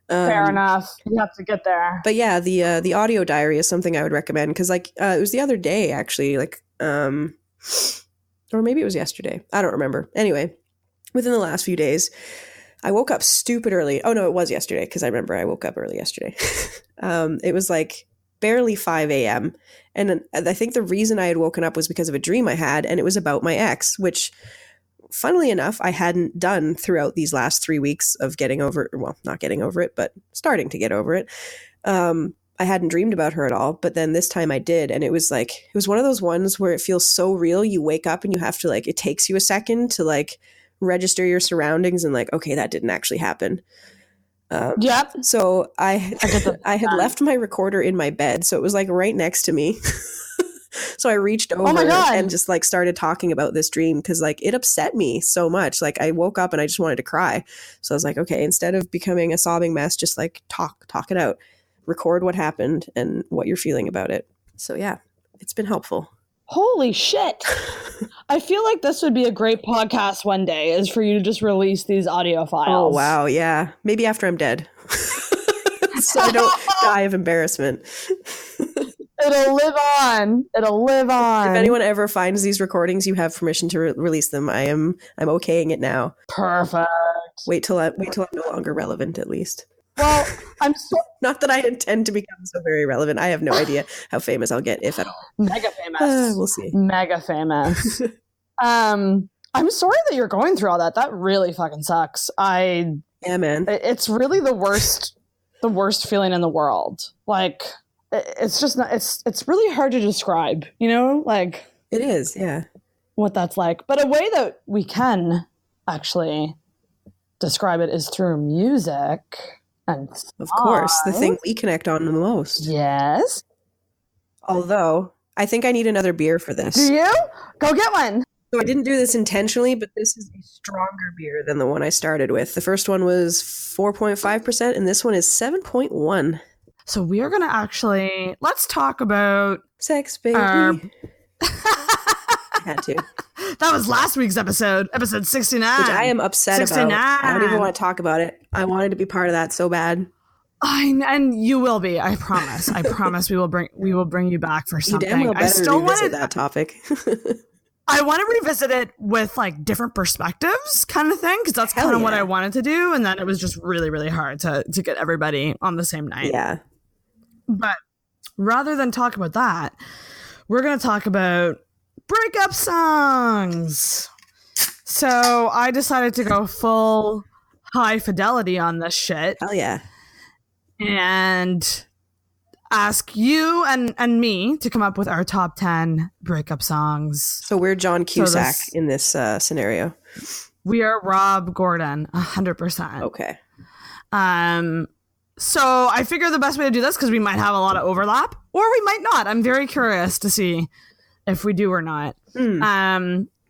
Fair enough. You have to get there. But yeah, the audio diary is something I would recommend because like it was the other day actually, like or maybe it was yesterday. I don't remember. Anyway, within the last few days, I woke up stupid early. Oh no, it was yesterday because I remember I woke up early yesterday. It was like barely 5 a.m. And I think the reason I had woken up was because of a dream I had, and it was about my ex, which funnily enough, I hadn't done throughout these last 3 weeks of getting over, well, not getting over it, but starting to get over it. I hadn't dreamed about her at all, but then this time I did. And it was one of those ones where it feels so real. You wake up and you have to like, it takes you a second to like register your surroundings and like, okay, that didn't actually happen. Yep. So I had left my recorder in my bed. So it was like right next to me. So I reached over and just like started talking about this dream because like it upset me so much. Like I woke up and I just wanted to cry. So I was like, okay, instead of becoming a sobbing mess, just like talk it out, record what happened and what you're feeling about it. So yeah, it's been helpful. Holy shit. I feel like this would be a great podcast one day is for you to just release these audio files. Oh, wow. Yeah. Maybe after I'm dead. So I don't die of embarrassment. It'll live on. It'll live on. If anyone ever finds these recordings, you have permission to release them. I'm okaying it now. Perfect. Wait till I'm no longer relevant, at least. Well, I'm so not that I intend to become so very relevant. I have no idea how famous I'll get, if at all. Mega famous. We'll see. Mega famous. I'm sorry that you're going through all that. That really fucking sucks. Yeah, man. It's really the worst feeling in the world. Like, it's just not, it's really hard to describe, you know, like it is, yeah, what that's like. But a way that we can actually describe it is through music and of course, the thing we connect on the most. Yes. Although I think I need another beer for this. Do you? Go get one. So I didn't do this intentionally, but this is a stronger beer than the one I started with. The first one was 4.5%, and this one is 7.1. So we are going to actually, let's talk about sex, baby. I had to. That was last week's episode 69. Which I am upset 69. About. I don't even want to talk about it. I wanted to be part of that so bad. And you will be. I promise. I promise we will bring you back for something. You damn well better I still revisit that topic. I want to revisit it with like different perspectives kind of thing, because that's kind of what I wanted to do. And then it was just really, really hard to get everybody on the same night. Yeah. But rather than talk about that, we're going to talk about breakup songs. So I decided to go full high fidelity on this shit. Hell yeah. And ask you and me to come up with our top 10 breakup songs. So we're John Cusack in this scenario. We are Rob Gordon, 100%. Okay. So I figure the best way to do this, because we might have a lot of overlap, or we might not. I'm very curious to see if we do or not.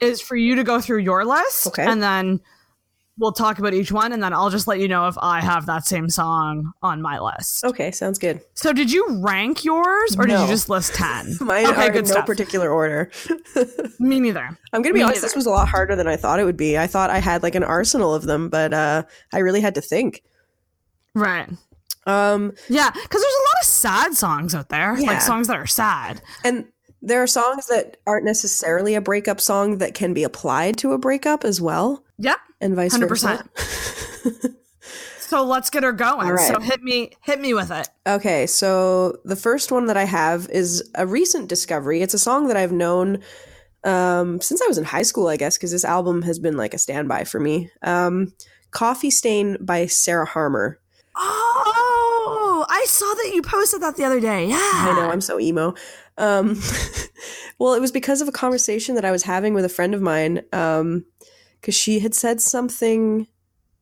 Is for you to go through your list, okay, and then we'll talk about each one, and then I'll just let you know if I have that same song on my list. Okay, sounds good. So did you rank yours, or did you just list 10? Mine are in no particular order. Me neither. I'm going to be honest, this was a lot harder than I thought it would be. I thought I had like an arsenal of them, but I really had to think. Right. Yeah, because there's a lot of sad songs out there, like songs that are sad. And there are songs that aren't necessarily a breakup song that can be applied to a breakup as well. Yeah. And vice 100%. versa. So let's get her going. All right. So hit me with it. Okay, so the first one that I have is a recent discovery. It's a song that I've known since I was in high school, I guess, because this album has been like a standby for me. Coffee Stain by Sarah Harmer. Oh, I saw that you posted that the other day. Yeah. I know, I'm so emo. Well, it was because of a conversation that I was having with a friend of mine, because she had said something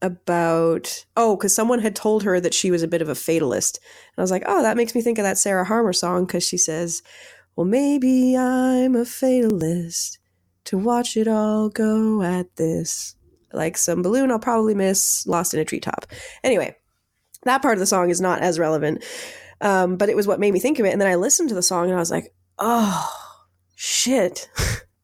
about, because someone had told her that she was a bit of a fatalist. And I was like, oh, that makes me think of that Sarah Harmer song, because she says, well, maybe I'm a fatalist to watch it all go at this. like some balloon I'll probably miss, lost in a treetop. Anyway, that part of the song is not as relevant, but it was what made me think of it. And then I listened to the song and I was like, oh, shit,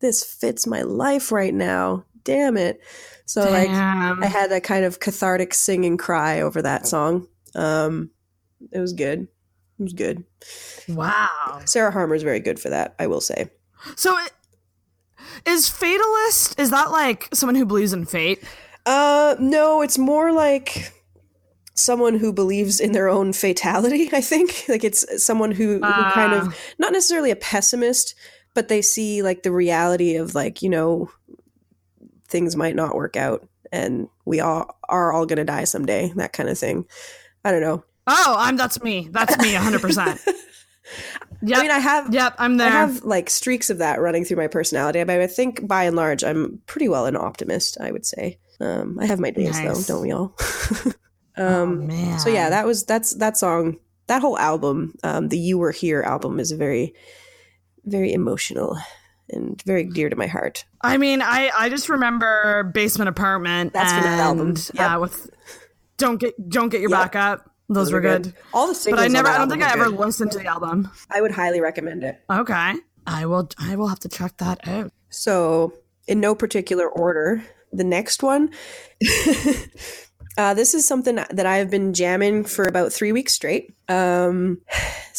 this fits my life right now. Damn it. So like I had a kind of cathartic singing cry over that song. It was good. It was good. Wow. Sarah Harmer's very good for that, I will say. So is fatalist, is that like someone who believes in fate? No, it's more like someone who believes in their own fatality, I think. Like it's someone who kind of, not necessarily a pessimist, but they see like the reality of like, you know, things might not work out and we all are all going to die someday, that kind of thing. I don't know. Oh, that's me. That's me 100%. Yep. I mean, I'm there. I have like streaks of that running through my personality. But I think by and large, I'm pretty well an optimist, I would say. I have my days though, don't we all? Oh man. So yeah, that's that song, that whole album, the You Were Here album is very, very emotional and very dear to my heart. I mean, I just remember Basement Apartment. That's from that album. Yep. With Don't Get Your Back Up. Those were good. All the singles. But I don't think I ever listened to the album. I would highly recommend it. Okay. I will have to check that out. So, in no particular order, the next one, this is something that I've been jamming for about 3 weeks straight. So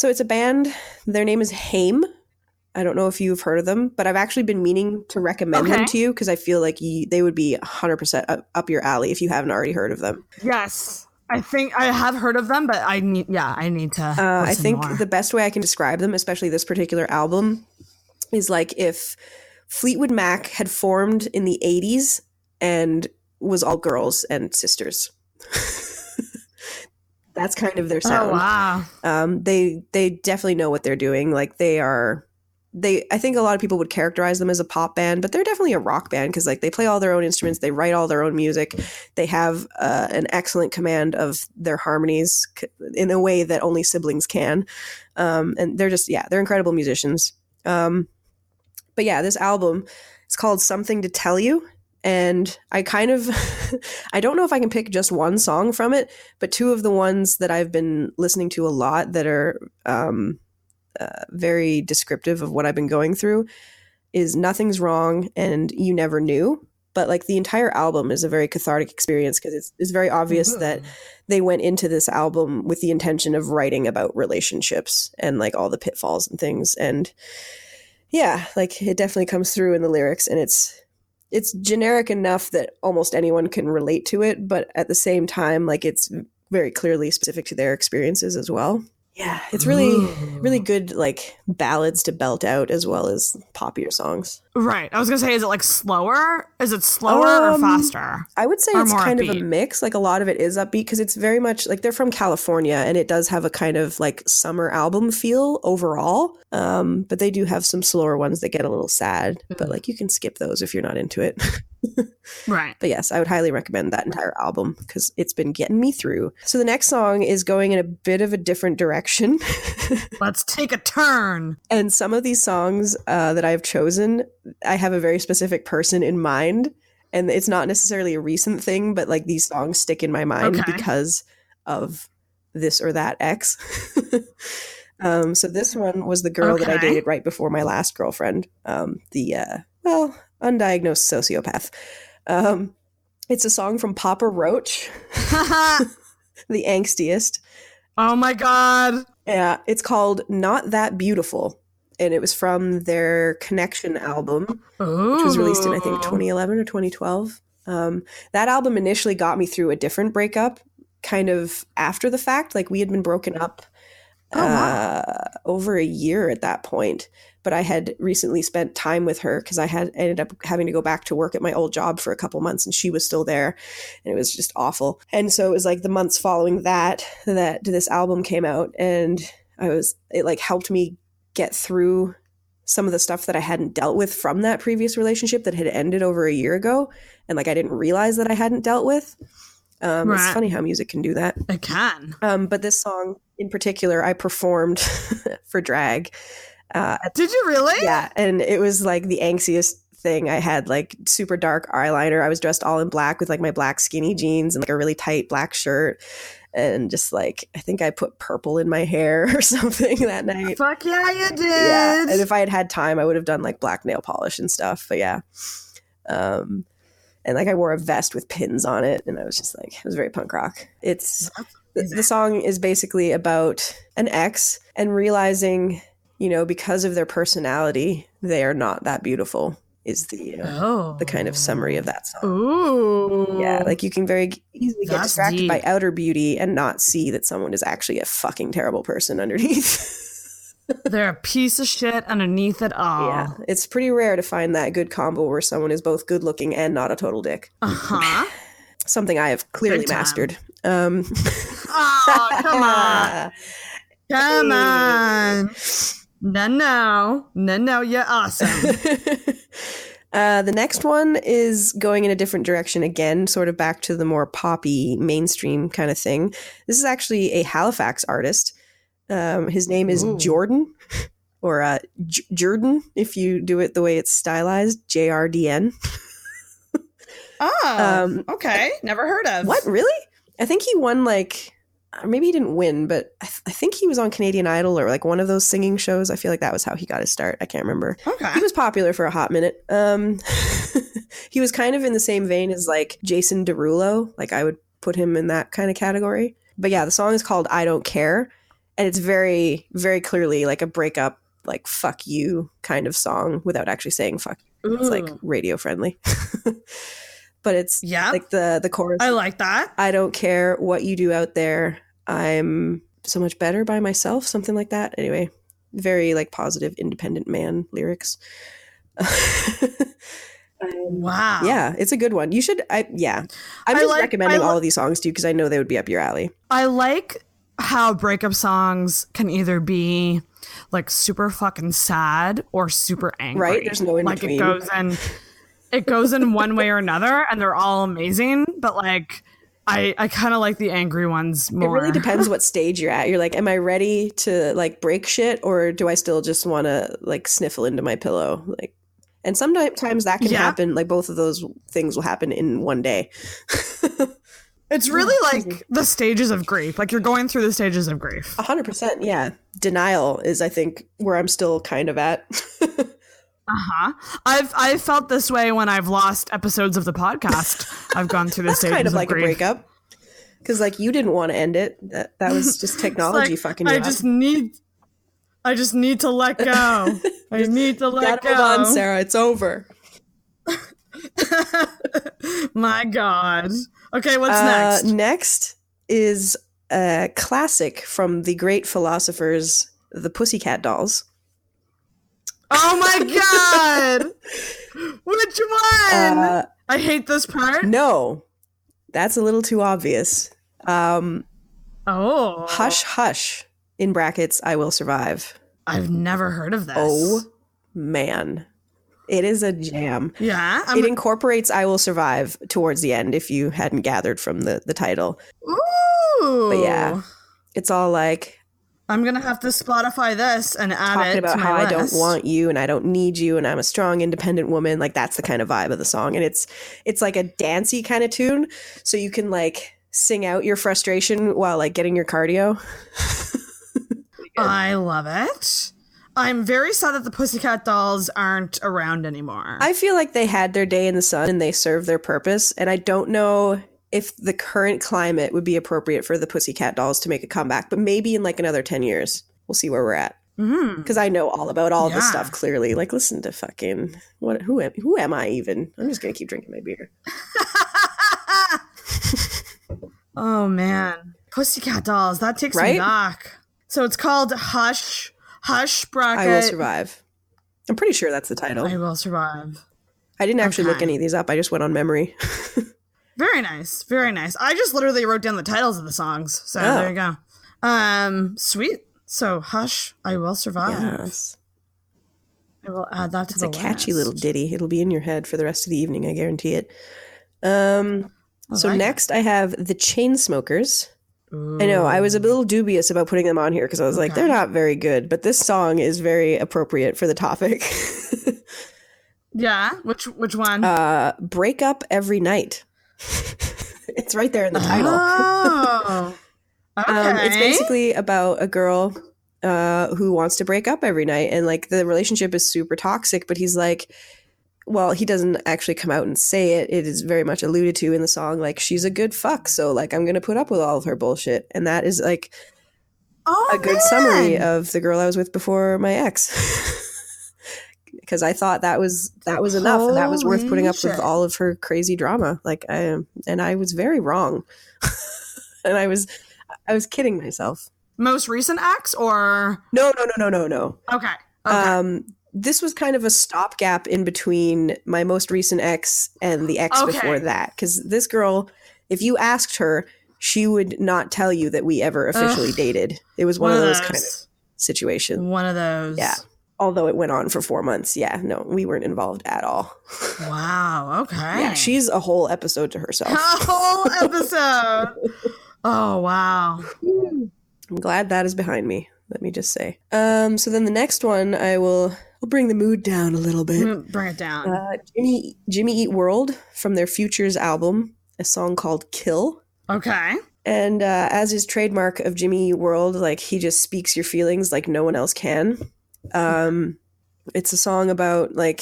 it's a band. Their name is Haim. I don't know if you've heard of them, but I've actually been meaning to recommend them to you because I feel like they would be 100% up your alley if you haven't already heard of them. Yes. I think I have heard of them, but I need to I think more. The best way I can describe them, especially this particular album, is like if Fleetwood Mac had formed in the 80s and was all girls and sisters. That's kind of their sound. Oh, wow. They definitely know what they're doing. Like I think a lot of people would characterize them as a pop band, but they're definitely a rock band because like they play all their own instruments, they write all their own music, they have an excellent command of their harmonies in a way that only siblings can, and they're just they're incredible musicians. But yeah, this album is called Something to Tell You, and I kind of I don't know if I can pick just one song from it, but two of the ones that I've been listening to a lot that are very descriptive of what I've been going through is Nothing's Wrong and You Never Knew. But like the entire album is a very cathartic experience because it's very obvious that they went into this album with the intention of writing about relationships and like all the pitfalls and things. And yeah, like it definitely comes through in the lyrics, and it's generic enough that almost anyone can relate to it. But at the same time, like it's very clearly specific to their experiences as well. Yeah, it's really, really good, like, ballads to belt out as well as poppier songs. Right. I was going to say, is it, like, slower? Is it slower or faster? I would say it's kind of a mix. Like, a lot of it is upbeat because it's very much, like, they're from California, and it does have a kind of, like, summer album feel overall. But they do have some slower ones that get a little sad. But, like, you can skip those if you're not into it. Right. But yes, I would highly recommend that entire album because it's been getting me through. So the next song is going in a bit of a different direction. Let's take a turn. And some of these songs that I've chosen, I have a very specific person in mind. And it's not necessarily a recent thing, but like these songs stick in my mind because of this or that ex. So this one was the girl that I dated right before my last girlfriend. Undiagnosed sociopath. It's a song from Papa Roach, the angstiest. Oh my God. Yeah, it's called Not That Beautiful, and it was from their Connection album, which was released in, I think, 2011 or 2012. That album initially got me through a different breakup, kind of after the fact. Like, we had been broken up over a year at that point. But I had recently spent time with her because I had ended up having to go back to work at my old job for a couple months, and she was still there, and it was just awful. And so it was like the months following that this album came out, and it like helped me get through some of the stuff that I hadn't dealt with from that previous relationship that had ended over a year ago, and like I didn't realize that I hadn't dealt with. It's funny how music can do that. It can. But this song in particular, I performed for drag. Did you really? Yeah, and it was like the angstiest thing. I had like super dark eyeliner. I was dressed all in black with like my black skinny jeans and like a really tight black shirt. And just like, I think I put purple in my hair or something that night. Fuck yeah, you did. Yeah. And if I had had time, I would have done like black nail polish and stuff. But yeah. And like I wore a vest with pins on it. And I was just like, it was very punk rock. The song is basically about an ex and realizing, you know, because of their personality, they are not that beautiful is the kind of summary of that song. Ooh. Yeah, like you can very easily get distracted deep. by outer beauty and not see that someone is actually a fucking terrible person underneath. They're a piece of shit underneath it all. Yeah, it's pretty rare to find that good combo where someone is both good looking and not a total dick. Uh-huh. Something I have clearly mastered. Oh, come on. Come on. No, you're awesome. The next one is going in a different direction again, sort of back to the more poppy mainstream kind of thing. This is actually a Halifax artist. His name is Jordan, or Jordan, if you do it the way it's stylized, JRDN. Oh, okay. Never heard of. What, really? I think he won like... Maybe he didn't win, but I think he was on Canadian Idol or like one of those singing shows. I feel like that was how he got his start. I can't remember. Okay. He was popular for a hot minute. He was kind of in the same vein as like Jason Derulo. Like I would put him in that kind of category. But yeah, the song is called I Don't Care. And it's very, very clearly like a breakup, like fuck you kind of song without actually saying fuck you. It's like radio friendly. But it's like the chorus. I like that. I don't care what you do out there. I'm so much better by myself. Something like that. Anyway, very like positive, independent man lyrics. Wow. Yeah, it's a good one. You should. I'm just recommending all of these songs to you because I know they would be up your alley. I like how breakup songs can either be like super fucking sad or super angry. Right? There's no in Like between. it goes in one way or another, and they're all amazing. But like, I kind of like the angry ones more. It really depends what stage you're at. You're like, am I ready to like break shit, or do I still just want to like sniffle into my pillow? Like, and sometimes that can happen. Like both of those things will happen in one day. It's really like the stages of grief. Like you're going through the stages of grief. 100%. Yeah. Denial is, I think, where I'm still kind of at. Uh-huh. I've felt this way when I've lost episodes of the podcast. I've gone through the stages kind of like grief. a breakup. Because like you didn't want to end it. That was just technology like, fucking you up. I just need to let go. I need to let go. Move on, Sarah. It's over. My God. Okay, what's next? Next is a classic from the great philosophers, the Pussycat Dolls. Oh my God! Which one? I hate this part. No, that's a little too obvious. Oh. Hush, hush. In brackets, I will survive. I've never heard of this. Oh, man. It is a jam. Yeah. It incorporates I Will Survive towards the end, if you hadn't gathered from the title. Ooh. But yeah, it's all like... I'm going to have to Spotify this and add talking it about to my how list. I don't want you and I don't need you and I'm a strong, independent woman. Like that's the kind of vibe of the song. And it's like a dancey kind of tune. So you can like sing out your frustration while like getting your cardio. I love it. I'm very sad that the Pussycat Dolls aren't around anymore. I feel like they had their day in the sun and they served their purpose. And I don't know if the current climate would be appropriate for the Pussycat Dolls to make a comeback, but maybe in like another 10 years, we'll see where we're at. Because I know all about all this stuff clearly. Like, listen to fucking who am I even? I'm just gonna keep drinking my beer. Oh man, Pussycat Dolls. That takes me back. So it's called Hush Bracket. I Will Survive. I'm pretty sure that's the title. I Will Survive. I didn't actually look any of these up. I just went on memory. Very nice. Very nice. I just literally wrote down the titles of the songs. So there you go. Sweet. So Hush, I Will Survive. Yes. I will add that to the list. It's a catchy little ditty. It'll be in your head for the rest of the evening. I guarantee it. So next I have the Chainsmokers. Ooh. I know. I was a little dubious about putting them on here because I was like, they're not very good. But this song is very appropriate for the topic. Yeah. Which one? Breakup Every Night. It's right there in the title. Oh. Okay. It's basically about a girl who wants to break up every night, and like the relationship is super toxic, but he's like, well, he doesn't actually come out and say it. It is very much alluded to in the song, like, she's a good fuck, so like I'm gonna put up with all of her bullshit. And that is like a good summary of the girl I was with before my ex. Because I thought that was enough, and that was worth putting up with all of her crazy drama. Like I was very wrong. And I was kidding myself. Most recent ex or No. Okay. This was kind of a stopgap in between my most recent ex and the ex before that. Because this girl, if you asked her, she would not tell you that we ever officially dated. It was one of those kind of situations. One of those. Yeah. Although it went on for 4 months. Yeah, no, we weren't involved at all. Wow. Okay. Yeah, she's a whole episode to herself. A whole episode. Oh, wow. I'm glad that is behind me. Let me just say. So then the next one, I'll bring the mood down a little bit. Bring it down. Jimmy Eat World from their Futures album, a song called Kill. Okay. And as is trademark of Jimmy Eat World, like he just speaks your feelings like no one else can. It's a song about like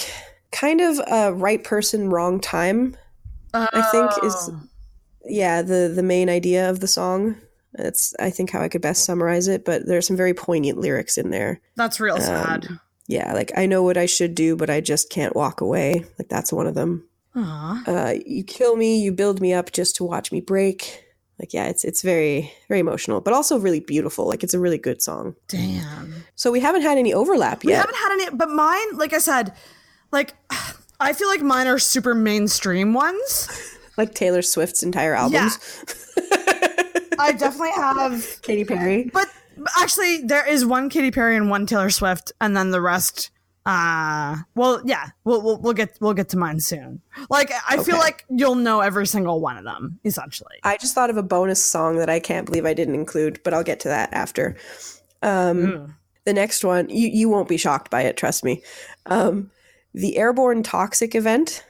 kind of a right person, wrong time, I think is, the main idea of the song. That's, I think, how I could best summarize it, but there's some very poignant lyrics in there. That's real sad. Yeah, like, I know what I should do, but I just can't walk away. Like, that's one of them. You kill me, you build me up just to watch me break. Like, yeah, it's very, very emotional, but also really beautiful. Like, it's a really good song. Damn. So we haven't had any overlap yet. We haven't had any, but mine, like I said, like, I feel like mine are super mainstream ones. Like Taylor Swift's entire albums. Yeah. I definitely have Katy Perry. But actually, there is one Katy Perry and one Taylor Swift, and then the rest. We'll get to mine soon. Like, I feel like you'll know every single one of them, essentially. I just thought of a bonus song that I can't believe I didn't include, but I'll get to that after. The next one, you won't be shocked by it, trust me. The Airborne Toxic Event,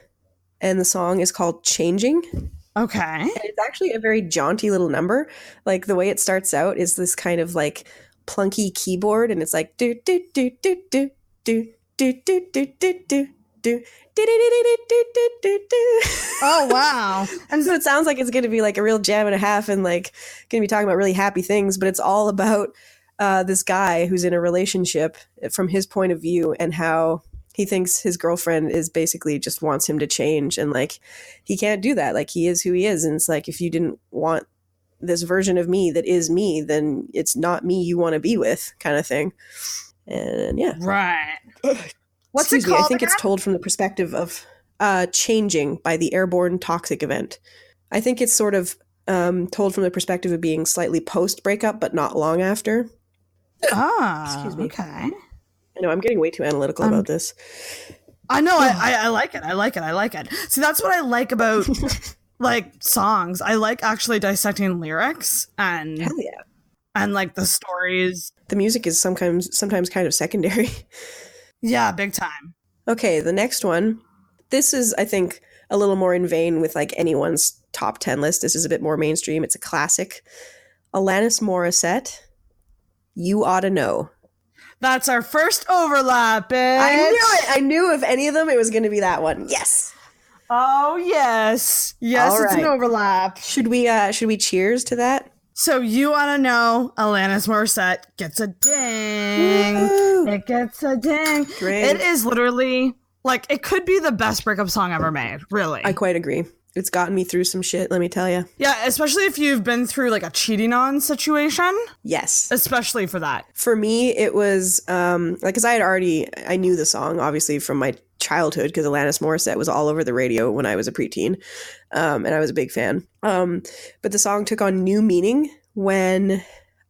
and the song is called Changing. Okay. And it's actually a very jaunty little number. Like, the way it starts out is this kind of like plunky keyboard, and it's like do do do do do do do do do do do do. Oh wow. And so it sounds like it's going to be like a real jam and a half, and like going to be talking about really happy things, but it's all about this guy who's in a relationship from his point of view, and how he thinks his girlfriend is basically just wants him to change, and like he can't do that. Like, he is who he is, and it's like, if you didn't want this version of me that is me, then it's not me you want to be with, kind of thing. And yeah. Right. What's Excuse it called? Me, I think it's told from the perspective of Changing by the Airborne Toxic Event. I think it's sort of told from the perspective of being slightly post-breakup, but not long after. Excuse me. Okay. I know, I'm getting way too analytical about this. I know, I like it. I like it. See, that's what I like about like songs. I like actually dissecting lyrics and Hell yeah. And like the stories. The music is sometimes kind of secondary. Yeah, big time. Okay, the next one. This is, I think, a little more in vein with like anyone's top 10 list. This is a bit more mainstream. It's a classic. Alanis Morissette, You Oughta Know. That's our first overlap, bitch. I knew it. I knew if any of them, it was going to be that one. Yes. Oh, yes. Yes, All it's an right. overlap. Should we cheers to that? So You Oughta Know, Alanis Morissette gets a ding. Woo! It gets a ding. Great. It is literally, like, it could be the best breakup song ever made, really. I quite agree. It's gotten me through some shit, let me tell you. Yeah, especially if you've been through, like, a cheating on situation. Yes. Especially for that. For me, it was, like, because I knew the song, obviously, from my childhood, because Alanis Morissette was all over the radio when I was a preteen, and I was a big fan. But the song took on new meaning when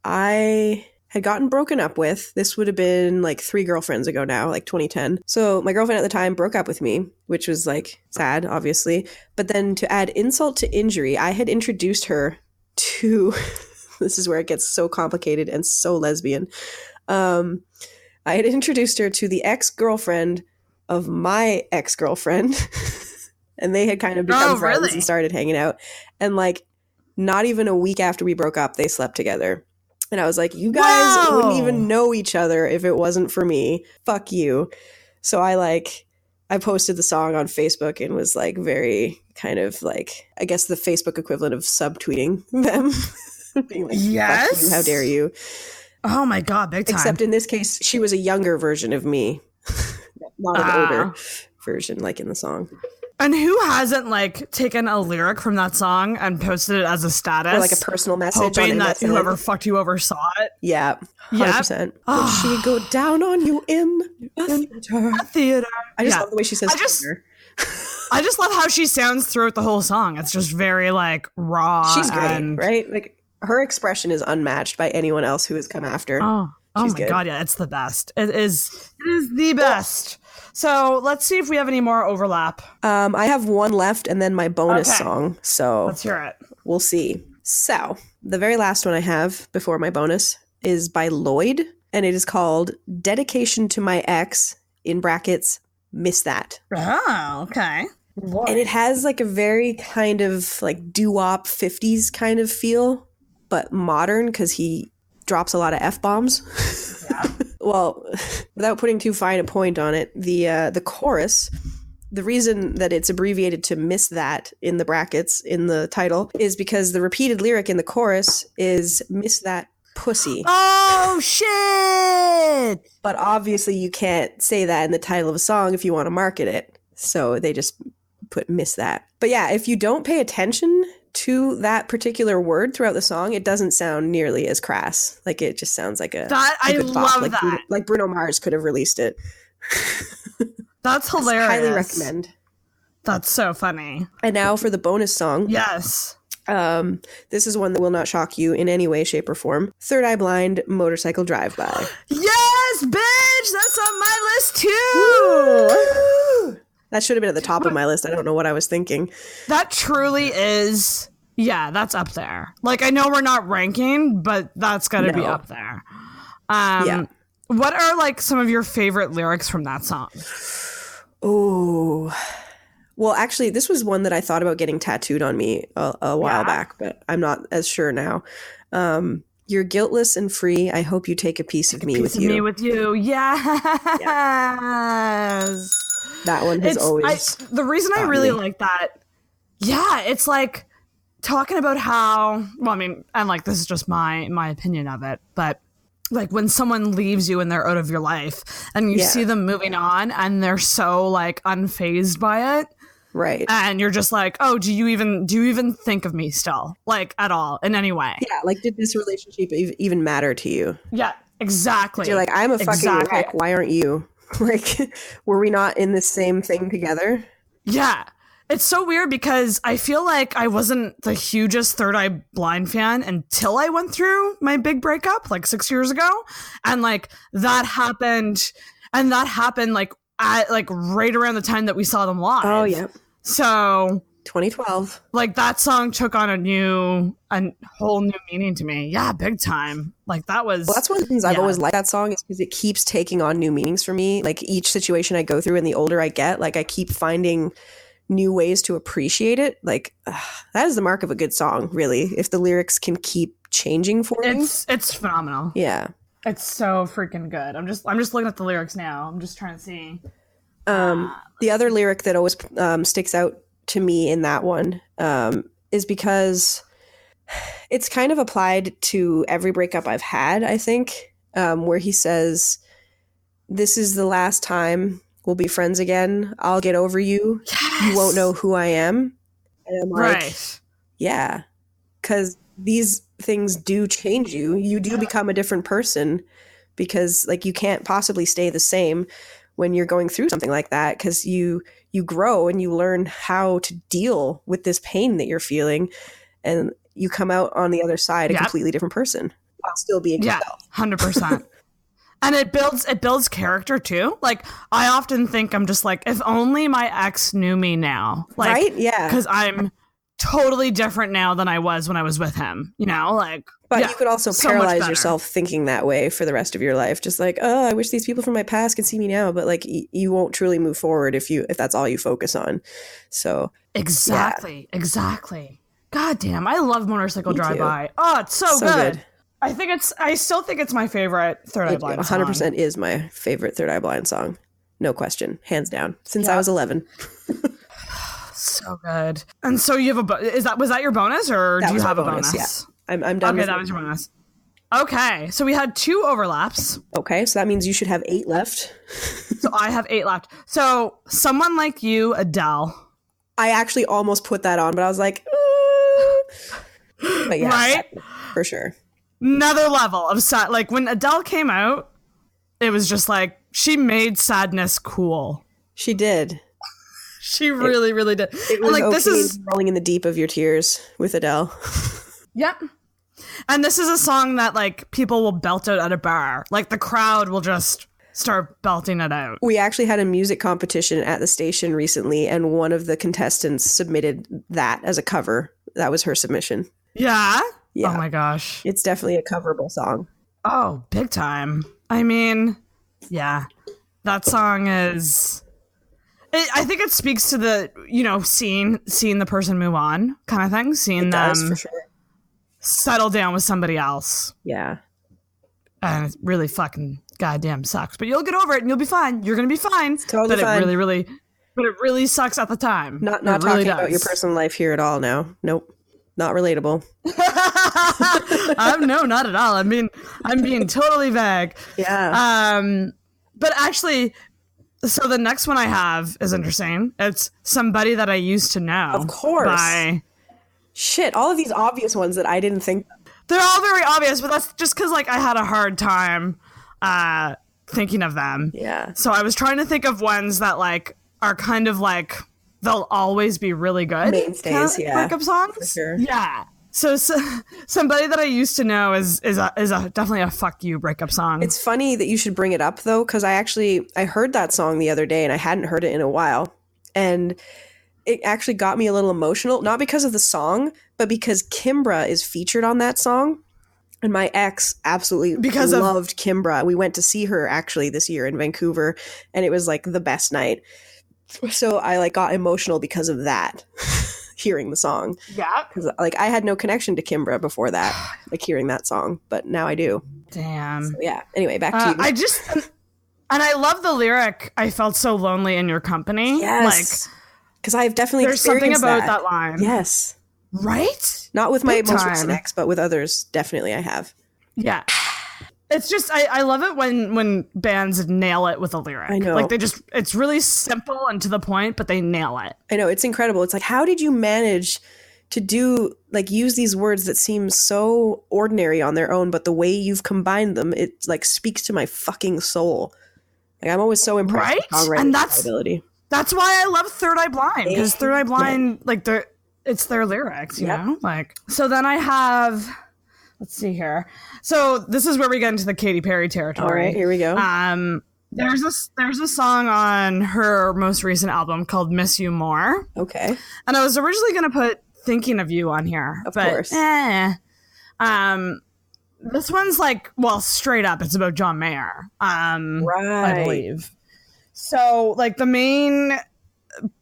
I had gotten broken up with. This would have been like 3 girlfriends ago now, like 2010. So my girlfriend at the time broke up with me, which was like sad, obviously. But then to add insult to injury, I had introduced her to, this is where it gets so complicated and so lesbian. I had introduced her to the ex-girlfriend of my ex-girlfriend. And they had kind of become friends and started hanging out. And like not even a week after we broke up, they slept together. And I was like, you guys wouldn't even know each other if it wasn't for me. Fuck you. So I posted the song on Facebook and was like very kind of like, I guess the Facebook equivalent of subtweeting them. Being like, yes, fuck you, how dare you? Oh my God, big time. Except in this case, she was a younger version of me, not an older version like in the song. And who hasn't like taken a lyric from that song and posted it as a status, or like a personal message, hoping that whoever fucked you over saw it? Yeah, 100%. Would she go down on you in a theater? I just love the way she says theater. I just love how she sounds throughout the whole song. It's just very like raw. She's great, right? Like her expression is unmatched by anyone else who has come after. Oh my God, yeah, it's the best. It is the best. So let's see if we have any more overlap. I have one left and then my bonus song. So let's hear it. We'll see. So the very last one I have before my bonus is by Lloyd, and it is called Dedication to My Ex, in brackets, Miss That. Oh, okay. What? And it has like a very kind of like doo-wop 50s kind of feel, but modern because he drops a lot of F-bombs. Yeah. Well, without putting too fine a point on it, the chorus, the reason that it's abbreviated to Miss That in the brackets in the title is because the repeated lyric in the chorus is Miss That Pussy. Oh, shit! But obviously you can't say that in the title of a song if you want to market it. So they just put Miss That. But yeah, if you don't pay attention to that particular word throughout the song, it doesn't sound nearly as crass. Like it just sounds like a I love like that. Like Bruno Mars could have released it. That's hilarious. Highly recommend. That's so funny. And now for the bonus song. Yes. This is one that will not shock you in any way, shape, or form. Third Eye Blind, Motorcycle Drive-By. Yes, bitch! That's on my list too! Woo! That should have been at the top of my list. I don't know what I was thinking. That truly is, yeah, that's up there. Like, I know we're not ranking, but that's got to be up there. Yeah. What are, like, some of your favorite lyrics from that song? Oh, well, actually, this was one that I thought about getting tattooed on me a while back, but I'm not as sure now. You're guiltless and free. I hope you take a piece of me with you. Me with you. Yes. That one has always. The reason I really like that, it's like talking about how, well, I mean, and like this is just my opinion of it, but like when someone leaves you and they're out of your life and you see them moving on and they're so like unfazed by it. Right. And you're just like, oh, do you even think of me still? Like at all in any way? Yeah. Like, did this relationship even matter to you? Yeah, exactly. You're like, I'm a fucking wreck. Why aren't you? Like, were we not in the same thing together? Yeah. It's so weird because I feel like I wasn't the hugest Third Eye Blind fan until I went through my big breakup like 6 years ago. And like that happened like at like right around the time that we saw them live. Oh, yeah. So 2012. Like that song took on a whole new meaning to me. Yeah, big time. Like that was. Well, that's one of the things I've always liked that song is because it keeps taking on new meanings for me. Like each situation I go through and the older I get, like I keep finding new ways to appreciate it. Like that is the mark of a good song, really. If the lyrics can keep changing for me. It's phenomenal. Yeah. It's so freaking good. I'm just looking at the lyrics now. I'm just trying to see. The other lyric that always sticks out to me in that one is because it's kind of applied to every breakup I've had, I think, where he says, "This is the last time we'll be friends again. I'll get over you. Yes! You won't know who I am." And I'm like, yeah, because these things do change you. You do become a different person because like you can't possibly stay the same when you're going through something like that, because you grow and you learn how to deal with this pain that you're feeling, and you come out on the other side a completely different person while still being yourself. 100%. And it builds character too. Like I often think I'm just like, if only my ex knew me now. Like, right? Yeah. Because I'm totally different now than I was when I was with him, you know, like. But yeah, you could also so much paralyze better. yourself thinking that way for the rest of your life. Just like, oh, I wish these people from my past could see me now. But like, you won't truly move forward if that's all you focus on. So Exactly. God damn, I love Motorcycle Me too. Drive-By. Oh, it's so good. I still think it's my favorite Third Eye It Blind 100% song. is my favorite Third Eye Blind song. No question. Hands down. Since I was 11. So good. And so you have was that your bonus, or do you have a bonus? Yeah. I'm done. Okay, that was your bonus. Okay, so we had 2 overlaps. Okay, so that means you should have 8 left. So I have 8 left. So Someone Like You, Adele. I actually almost put that on, but I was like, but yeah, Right? For sure. Another level of sad. Like when Adele came out, it was just like she made sadness cool. She did. She really, really did. It was like okay this is rolling in the deep of your tears with Adele. Yep. And this is a song that like people will belt out at a bar. Like the crowd will just start belting it out. We actually had a music competition at the station recently, and one of the contestants submitted that as a cover. That was her submission. Yeah? Yeah. Oh my gosh. It's definitely a coverable song. Oh, big time. I mean, yeah. That song is... I think it speaks to the, you know, seeing the person move on kind of thing. Seeing It them does, for sure. settle down with somebody else. Yeah. And it really fucking goddamn sucks. But you'll get over it and you'll be fine. You're going to be fine. It's totally but fine. But it really sucks at the time. Not It talking really about your does. personal life here at all now. Nope. Not relatable. No, not at all. I'm being totally vague. Yeah. But actually, so the next one I have is interesting. It's Somebody That I Used to Know. Of course. Shit, all of these obvious ones that I didn't think. They're all very obvious, but that's just because like I had a hard time thinking of them. Yeah. So I was trying to think of ones that like are kind of like they'll always be really good. Mainstays, kind of yeah. breakup songs. For sure. Yeah. So Somebody That I Used to Know is definitely a fuck you breakup song. It's funny that you should bring it up though, because I heard that song the other day and I hadn't heard it in a while, and it actually got me a little emotional, not because of the song, but because Kimbra is featured on that song. And my ex absolutely loved Kimbra. We went to see her actually this year in Vancouver, and it was like the best night. So I like got emotional because of that, hearing the song. Yeah. Because like I had no connection to Kimbra before that, like hearing that song, but now I do. Damn. So, yeah. Anyway, back to you. And I love the lyric, I felt so lonely in your company. Yes. Because I've definitely There's something experienced about that line. Yes. Right? Not with my Big most time. recent ex, but with others, definitely I have. Yeah. It's just, I love it when bands nail it with a lyric. I know. Like it's really simple and to the point, but they nail it. I know, it's incredible. It's like, how did you manage to use these words that seem so ordinary on their own, but the way you've combined them, it like speaks to my fucking soul. Like I'm always so impressed Right? with songwriting And that's ability. That's why I love Third Eye Blind, because Third Eye Blind, like it's their lyrics, you know? Like, so then I have, let's see here. So this is where we get into the Katy Perry territory. All right, here we go. There's a song on her most recent album called Miss You More. Okay. And I was originally going to put Thinking of You on here. Of but, course. This one's like, well, straight up, it's about John Mayer. Right. I believe. So, like, the main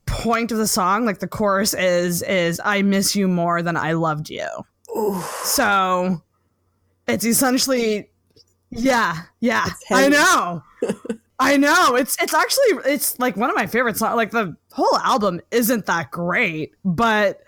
point of the song, like the chorus is I miss you more than I loved you. Ooh. So it's essentially, yeah, I know. I know. It's actually, it's like one of my favorite songs. Like the whole album isn't that great, but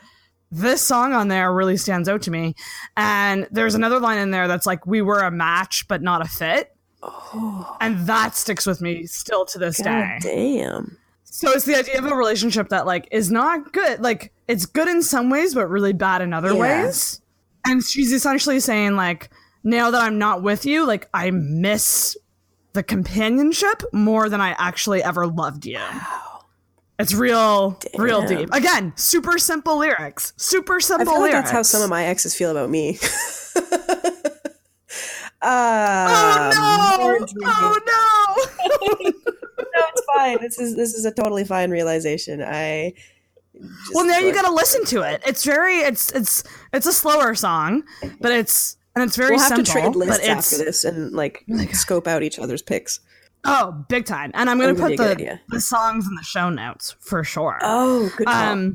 this song on there really stands out to me. And there's another line in there that's like, we were a match, but not a fit. Oh. And that sticks with me still to this day. Damn. So it's the idea of a relationship that like is not good. Like it's good in some ways, but really bad in other ways. And she's essentially saying like, now that I'm not with you, like I miss the companionship more than I actually ever loved you. Wow. It's real deep. Again, super simple lyrics. Super simple I feel like lyrics. that's how some of my exes feel about me. Oh no! No, it's fine. This is a totally fine realization. I Well, now you got to listen to it. It's a slower song, but it's very we'll have simple. to trade lists but after this and like scope out each other's picks. Oh, big time. And I'm going to put the songs in the show notes for sure. Oh, good call.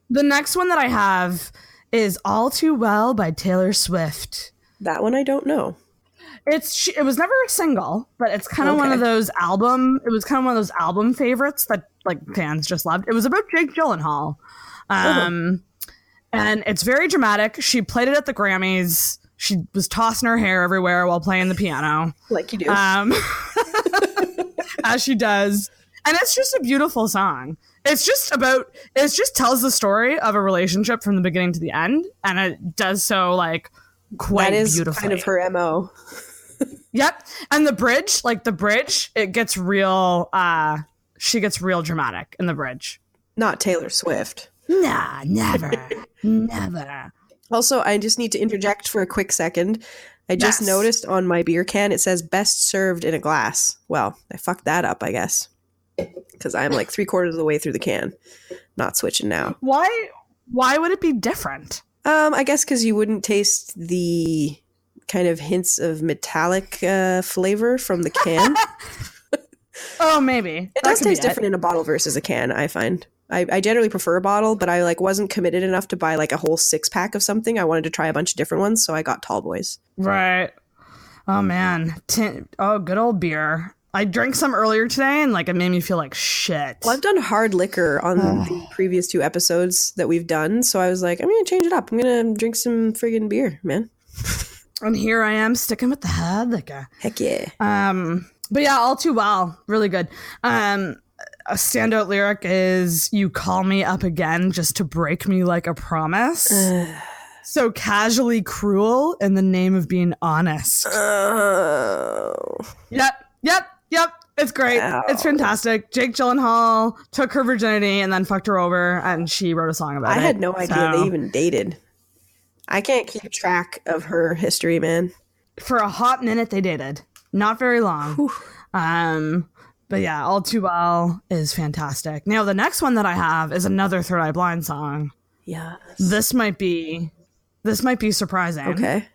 The next one that I have is All Too Well by Taylor Swift. That one I don't know. It was never a single, but it's kind of one of those album favorites that like fans just loved. It was about Jake Gyllenhaal. And it's very dramatic. She played it at the Grammys. She was tossing her hair everywhere while playing the piano. Like you do. As she does. And it's just a beautiful song. It just tells the story of a relationship from the beginning to the end. And it does so like quite beautifully. That is kind of her MO. Yep. And the bridge, it gets real, she gets real dramatic in the bridge. Not Taylor Swift. Nah, never. Never. Also, I just need to interject for a quick second. I just noticed on my beer can, it says best served in a glass. Well, I fucked that up, I guess. Because I'm like 3/4 of the way through the can. Not switching now. Why would it be different? I guess because you wouldn't taste the kind of hints of metallic flavor from the can. Oh, maybe. It does taste different in a bottle versus a can, I find. I generally prefer a bottle, but I like wasn't committed enough to buy like a whole 6-pack of something. I wanted to try a bunch of different ones, so I got Tall Boys. Right. Oh, man. Good old beer. I drank some earlier today, and like it made me feel like shit. Well, I've done hard liquor on the previous 2 episodes that we've done, so I was like, I'm going to change it up. I'm going to drink some friggin' beer, man. And here I am sticking with the hard liquor. Heck yeah. But yeah, All Too Well. Really good. A standout lyric is, "You call me up again just to break me like a promise. So casually cruel in the name of being honest." Oh. Yep. It's great. Ow. It's fantastic. Jake Gyllenhaal took her virginity and then fucked her over, and she wrote a song about it. I had no idea they even dated. I can't keep track of her history, man. For a hot minute, they dated. Not very long. Whew. But yeah, All Too Well is fantastic. Now, the next one that I have is another Third Eye Blind song. Yes. This might be surprising. Okay.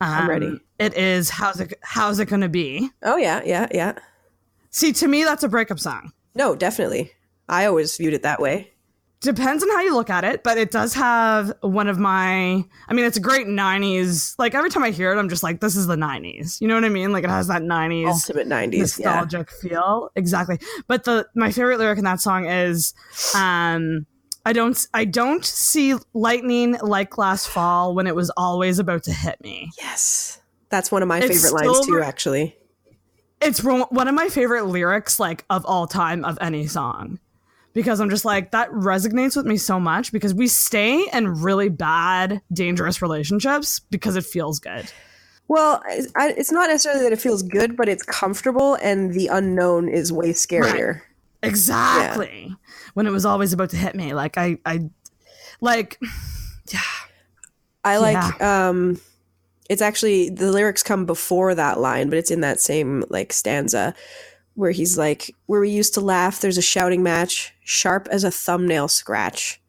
I'm ready. It is How's It Gonna Be? Oh, yeah. See, to me, that's a breakup song. No, definitely. I always viewed it that way. Depends on how you look at it, but it does have it's a great 90s. Like, every time I hear it, I'm just like, this is the 90s. You know what I mean? Like, it has that 90s. Ultimate 90s, nostalgic feel. Exactly. But my favorite lyric in that song is, I don't see lightning like last fall when it was always about to hit me. Yes. That's one of my favorite lines too, actually. It's one of my favorite lyrics, like, of all time of any song. Because I'm just like, that resonates with me so much, because we stay in really bad, dangerous relationships because it feels good. Well, it's not necessarily that it feels good, but it's comfortable, and the unknown is way scarier. Right. Exactly. Yeah. When it was always about to hit me. Like, I like, it's actually, the lyrics come before that line, but it's in that same like stanza where he's like, "Where we used to laugh, there's a shouting match, sharp as a thumbnail scratch."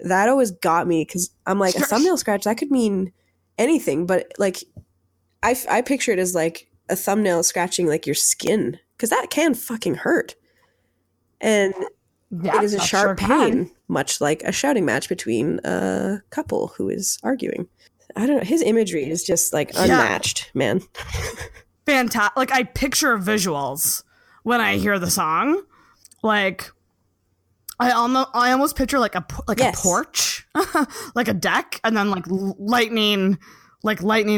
That always got me, because I'm like, a thumbnail scratch, that could mean anything, but like, I picture it as like a thumbnail scratching like your skin, because that can fucking hurt. And it is a sharp pain, much like a shouting match between a couple who is arguing. I don't know. His imagery is just like unmatched, man. Fantastic. Like, I picture visuals when I hear the song. Like, I almost picture like a porch, like a deck, and then like lightning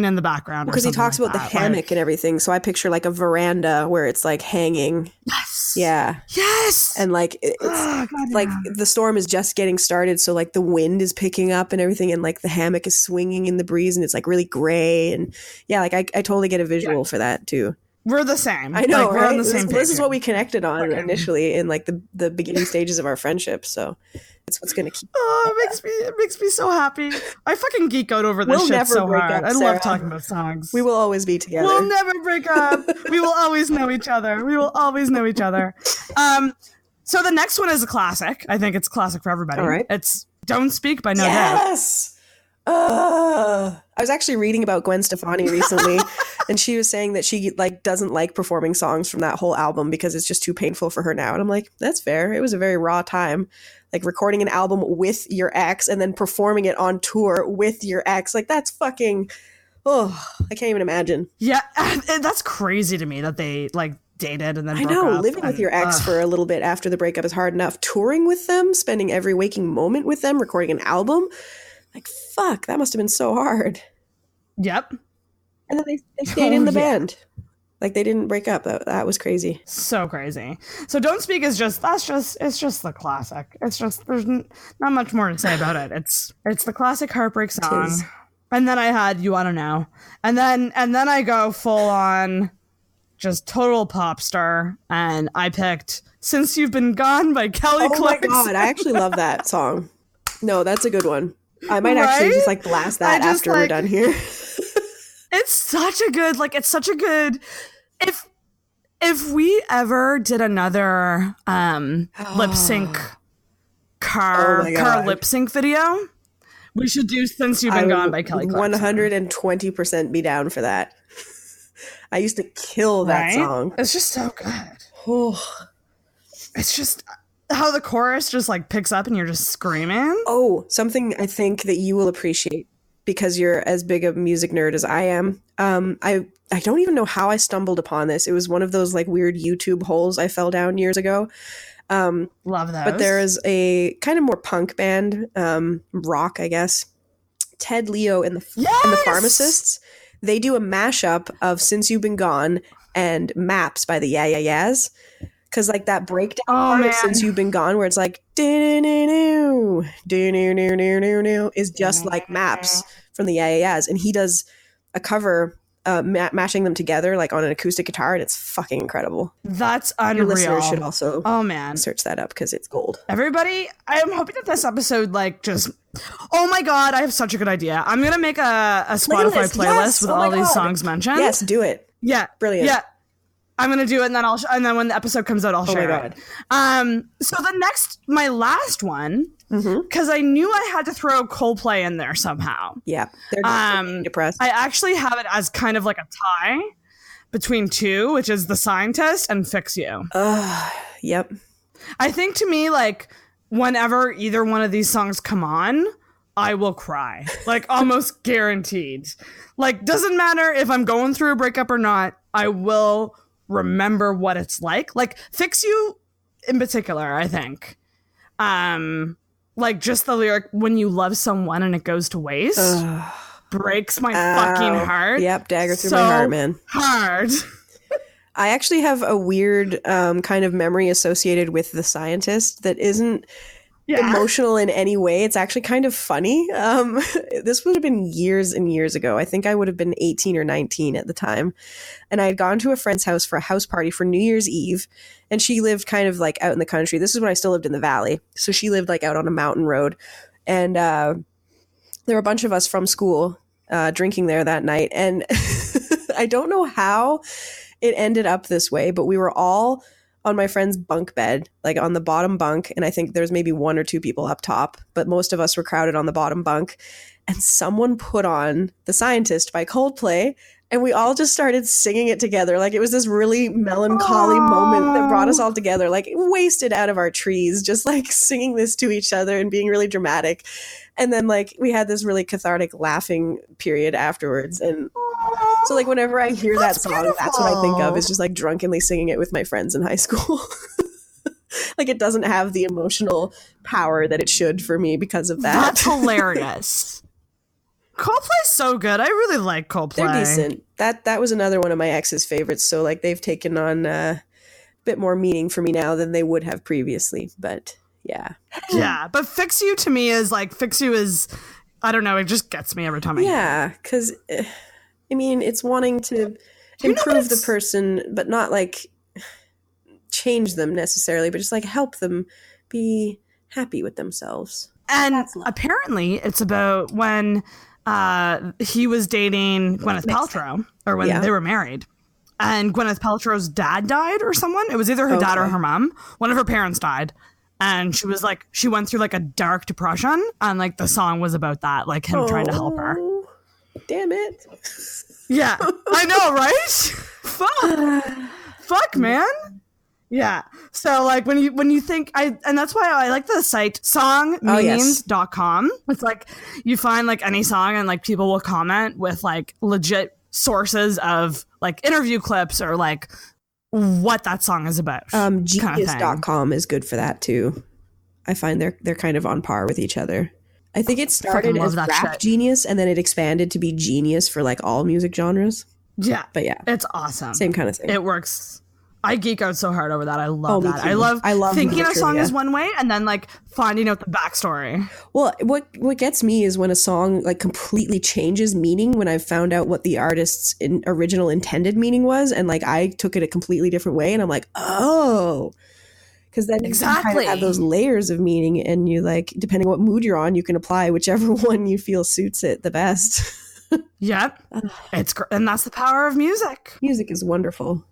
in the background. Because he talks about the hammock and everything, so I picture like a veranda where it's like hanging. Yes. Yeah. Yes. And like it's like the storm is just getting started, so like the wind is picking up and everything, and like the hammock is swinging in the breeze, and it's like really gray, and yeah, like I totally get a visual for that too. We're the same. I know, like, right? We're on the same page. This is what we connected on initially in like the beginning stages of our friendship. So it's what's gonna keep. Oh, it makes me so happy. I fucking geek out over this shit so hard. I love talking about songs. We will always be together. We'll never break up. We will always know each other. So the next one is a classic. I think it's classic for everybody. All right. It's Don't Speak by No Doubt. Yes! I was actually reading about Gwen Stefani recently, and she was saying that she like doesn't like performing songs from that whole album because it's just too painful for her now. And I'm like, that's fair. It was a very raw time, like recording an album with your ex and then performing it on tour with your ex. Like that's fucking, I can't even imagine. Yeah, that's crazy to me that they like dated and then I broke know, up. living with your ex for a little bit after the breakup is hard enough. Touring with them, spending every waking moment with them, recording an album. Like, fuck, that must have been so hard. Yep. And then they stayed in the band. Like, they didn't break up. That was crazy. So crazy. So Don't Speak is it's just the classic. It's just, there's not much more to say about it. It's the classic heartbreak song. And then I had You Wanna Know. And then I go full on just total pop star. And I picked Since You've Been Gone by Kelly Clarkson. Oh my God, I actually love that song. No, that's a good one. I might actually just like blast that after we're done here. It's such a good if we ever did another lip sync car lip sync video, we should do Since You've Been Gone by Kelly Clarkson. 120% be down for that. I used to kill that song. It's just so good. It's just how the chorus just like picks up and you're just screaming. Oh, something I think that you will appreciate because you're as big a music nerd as I am. I don't even know how I stumbled upon this. It was one of those like weird YouTube holes I fell down years ago. Love those. But there is a kind of more punk band, rock, I guess. Ted Leo and the Pharmacists. They do a mashup of Since You've Been Gone and Maps by the Yeah Yeah Yeahs. Because like that breakdown part of Since You've Been Gone where it's like do-do-do-do, do-do-do-do-do, is just like Maps from the Yeah Yeah Yeahs. And he does a cover mashing them together like on an acoustic guitar, and it's fucking incredible. That's unreal. Your listeners should also search that up because it's gold. Everybody, I'm hoping that this episode like just oh my God, I have such a good idea. I'm gonna make a Spotify playlist with all these songs mentioned. Yes, do it. Yeah. Brilliant. Yeah. I'm gonna do it, and then and then when the episode comes out, I'll share it. So my last one, because I knew I had to throw Coldplay in there somehow. Yeah, they're depressed. I actually have it as kind of like a tie between two, which is The Scientist and Fix You. Yep. I think to me, like whenever either one of these songs come on, I will cry, like almost guaranteed. Like doesn't matter if I'm going through a breakup or not, I will remember what it's like Fix You in particular. I think like just the lyric when you love someone and it goes to waste breaks my fucking heart. Yep, dagger through my heart, man. Hard. I actually have a weird kind of memory associated with The Scientist that isn't emotional in any way. It's actually kind of funny. This would have been years and years ago. I think I would have been 18 or 19 at the time. And I had gone to a friend's house for a house party for New Year's Eve. And she lived kind of like out in the country. This is when I still lived in the valley. So she lived like out on a mountain road. And there were a bunch of us from school drinking there that night. And I don't know how it ended up this way, but we were all on my friend's bunk bed, like on the bottom bunk. And I think there's maybe one or two people up top, but most of us were crowded on the bottom bunk. And someone put on The Scientist by Coldplay, and we all just started singing it together. Like it was this really melancholy moment that brought us all together, like wasted out of our trees, just like singing this to each other and being really dramatic. And then like we had this really cathartic laughing period afterwards. And so like whenever I hear that song, beautiful. That's what I think of, is just like drunkenly singing it with my friends in high school. Like it doesn't have the emotional power that it should for me because of that. That's hilarious. Coldplay's so good. I really like Coldplay. They're decent. That was another one of my ex's favorites. So like they've taken on a bit more meaning for me now than they would have previously. But yeah. Yeah. But Fix You to me is like, Fix You is, I don't know, it just gets me every time I hear it. Yeah. Because I mean, it's wanting to improve the person, but not like change them necessarily, but just like help them be happy with themselves. And apparently it's about when he was dating Gwyneth Paltrow, or when they were married. and Gwyneth Paltrow's dad died or someone. It was either her dad or her mom. One of her parents died. And she was like, she went through like a dark depression, and like the song was about that, like him trying to help her. Damn it. Yeah, I know, right? Fuck, man. Yeah. So like when you think and that's why I like the site songmeanings.com. It's like you find like any song and like people will comment with like legit sources of like interview clips or like what that song is about. Genius.com is good for that too. I find they're kind of on par with each other. I think it started as Rap shit. Genius and then it expanded to be Genius for like all music genres. Yeah. But yeah. It's awesome. Same kind of thing. It works. I geek out so hard over that. I love that. I love thinking a song is one way and then like finding out the backstory. Well, what gets me is when a song like completely changes meaning, when I've found out what the artist's original intended meaning was, and like I took it a completely different way, and I'm like, oh, because then you kind of have those layers of meaning, and you like, depending what mood you're on, you can apply whichever one you feel suits it the best. Yep, it's and that's the power of music. Music is wonderful.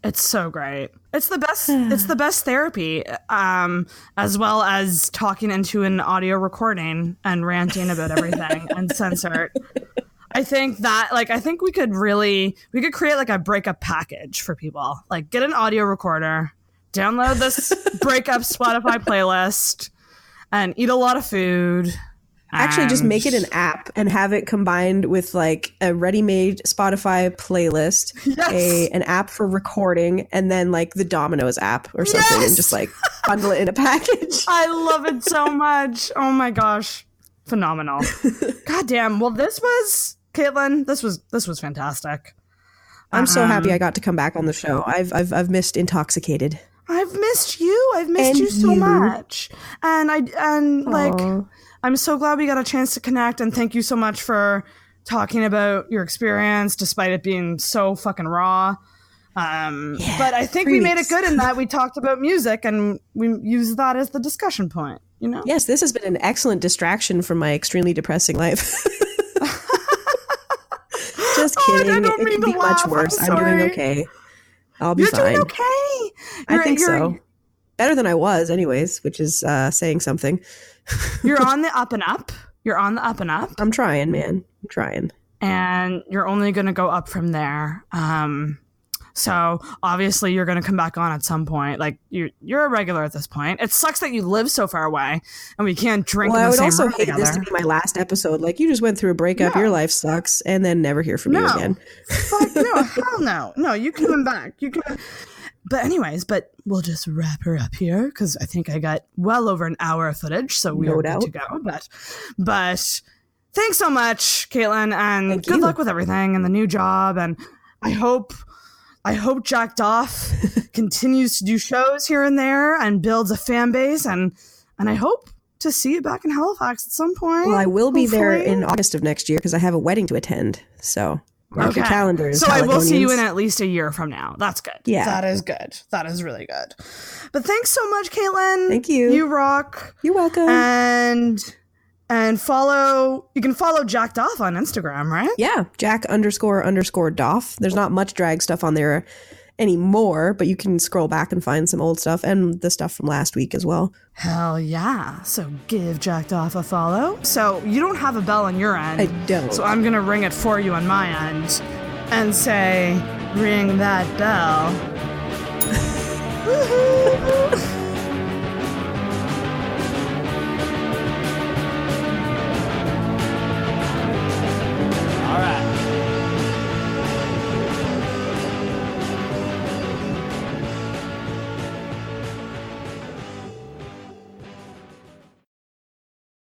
It's so great. It's the best. It's the best therapy, as well as talking into an audio recording and ranting about everything and censored. I think we could create like a breakup package for people. Like get an audio recorder, download this breakup Spotify playlist, and eat a lot of food. Actually, just make it an app and have it combined with like a ready-made Spotify playlist, an app for recording, and then like the Domino's app or something, and just like bundle it in a package. I love it so much. Oh my gosh, phenomenal! God damn. Well, Caitlin. This was fantastic. I'm so happy I got to come back on the show. I've missed Intoxicated. I've missed you. I've missed you so much, like. I'm so glad we got a chance to connect, and thank you so much for talking about your experience, despite it being so fucking raw. But I think we made it good in that we talked about music, and we used that as the discussion point, you know? Yes, this has been an excellent distraction from my extremely depressing life. Just kidding. It could be much worse. I'm doing okay. I'll be fine. You're doing okay. I think so. Better than I was, anyways, which is saying something. You're on the up and up. I'm trying, man. I'm trying. And you're only going to go up from there. So obviously you're going to come back on at some point. Like you're a regular at this point. It sucks that you live so far away and we can't drink in the same room together. I would also hate this to be my last episode. Like you just went through a breakup. Your life sucks, and then never hear from you again. Fuck no. Hell no. No, you can come back. You can. But anyways, we'll just wrap her up here because I think I got well over an hour of footage, so we are good to go. But thanks so much, Caitlin, and good luck with everything and the new job. And I hope Jack Doff continues to do shows here and there and builds a fan base, and I hope to see you back in Halifax at some point. Well, I will be there in August of next year because I have a wedding to attend. So. Mark your calendars. So I will see you in at least a year from now. That's good. Yeah. That is good. That is really good. But thanks so much, Caitlin. Thank you. You rock. You're welcome. And you can follow Jack Doff on Instagram, right? Yeah. Jack__Doff. There's not much drag stuff on there anymore, but you can scroll back and find some old stuff and the stuff from last week as well. Hell yeah. So give Jack Doff a follow. So you don't have a bell on your end. I don't. So I'm going to ring it for you on my end and say, ring that bell. Woohoo!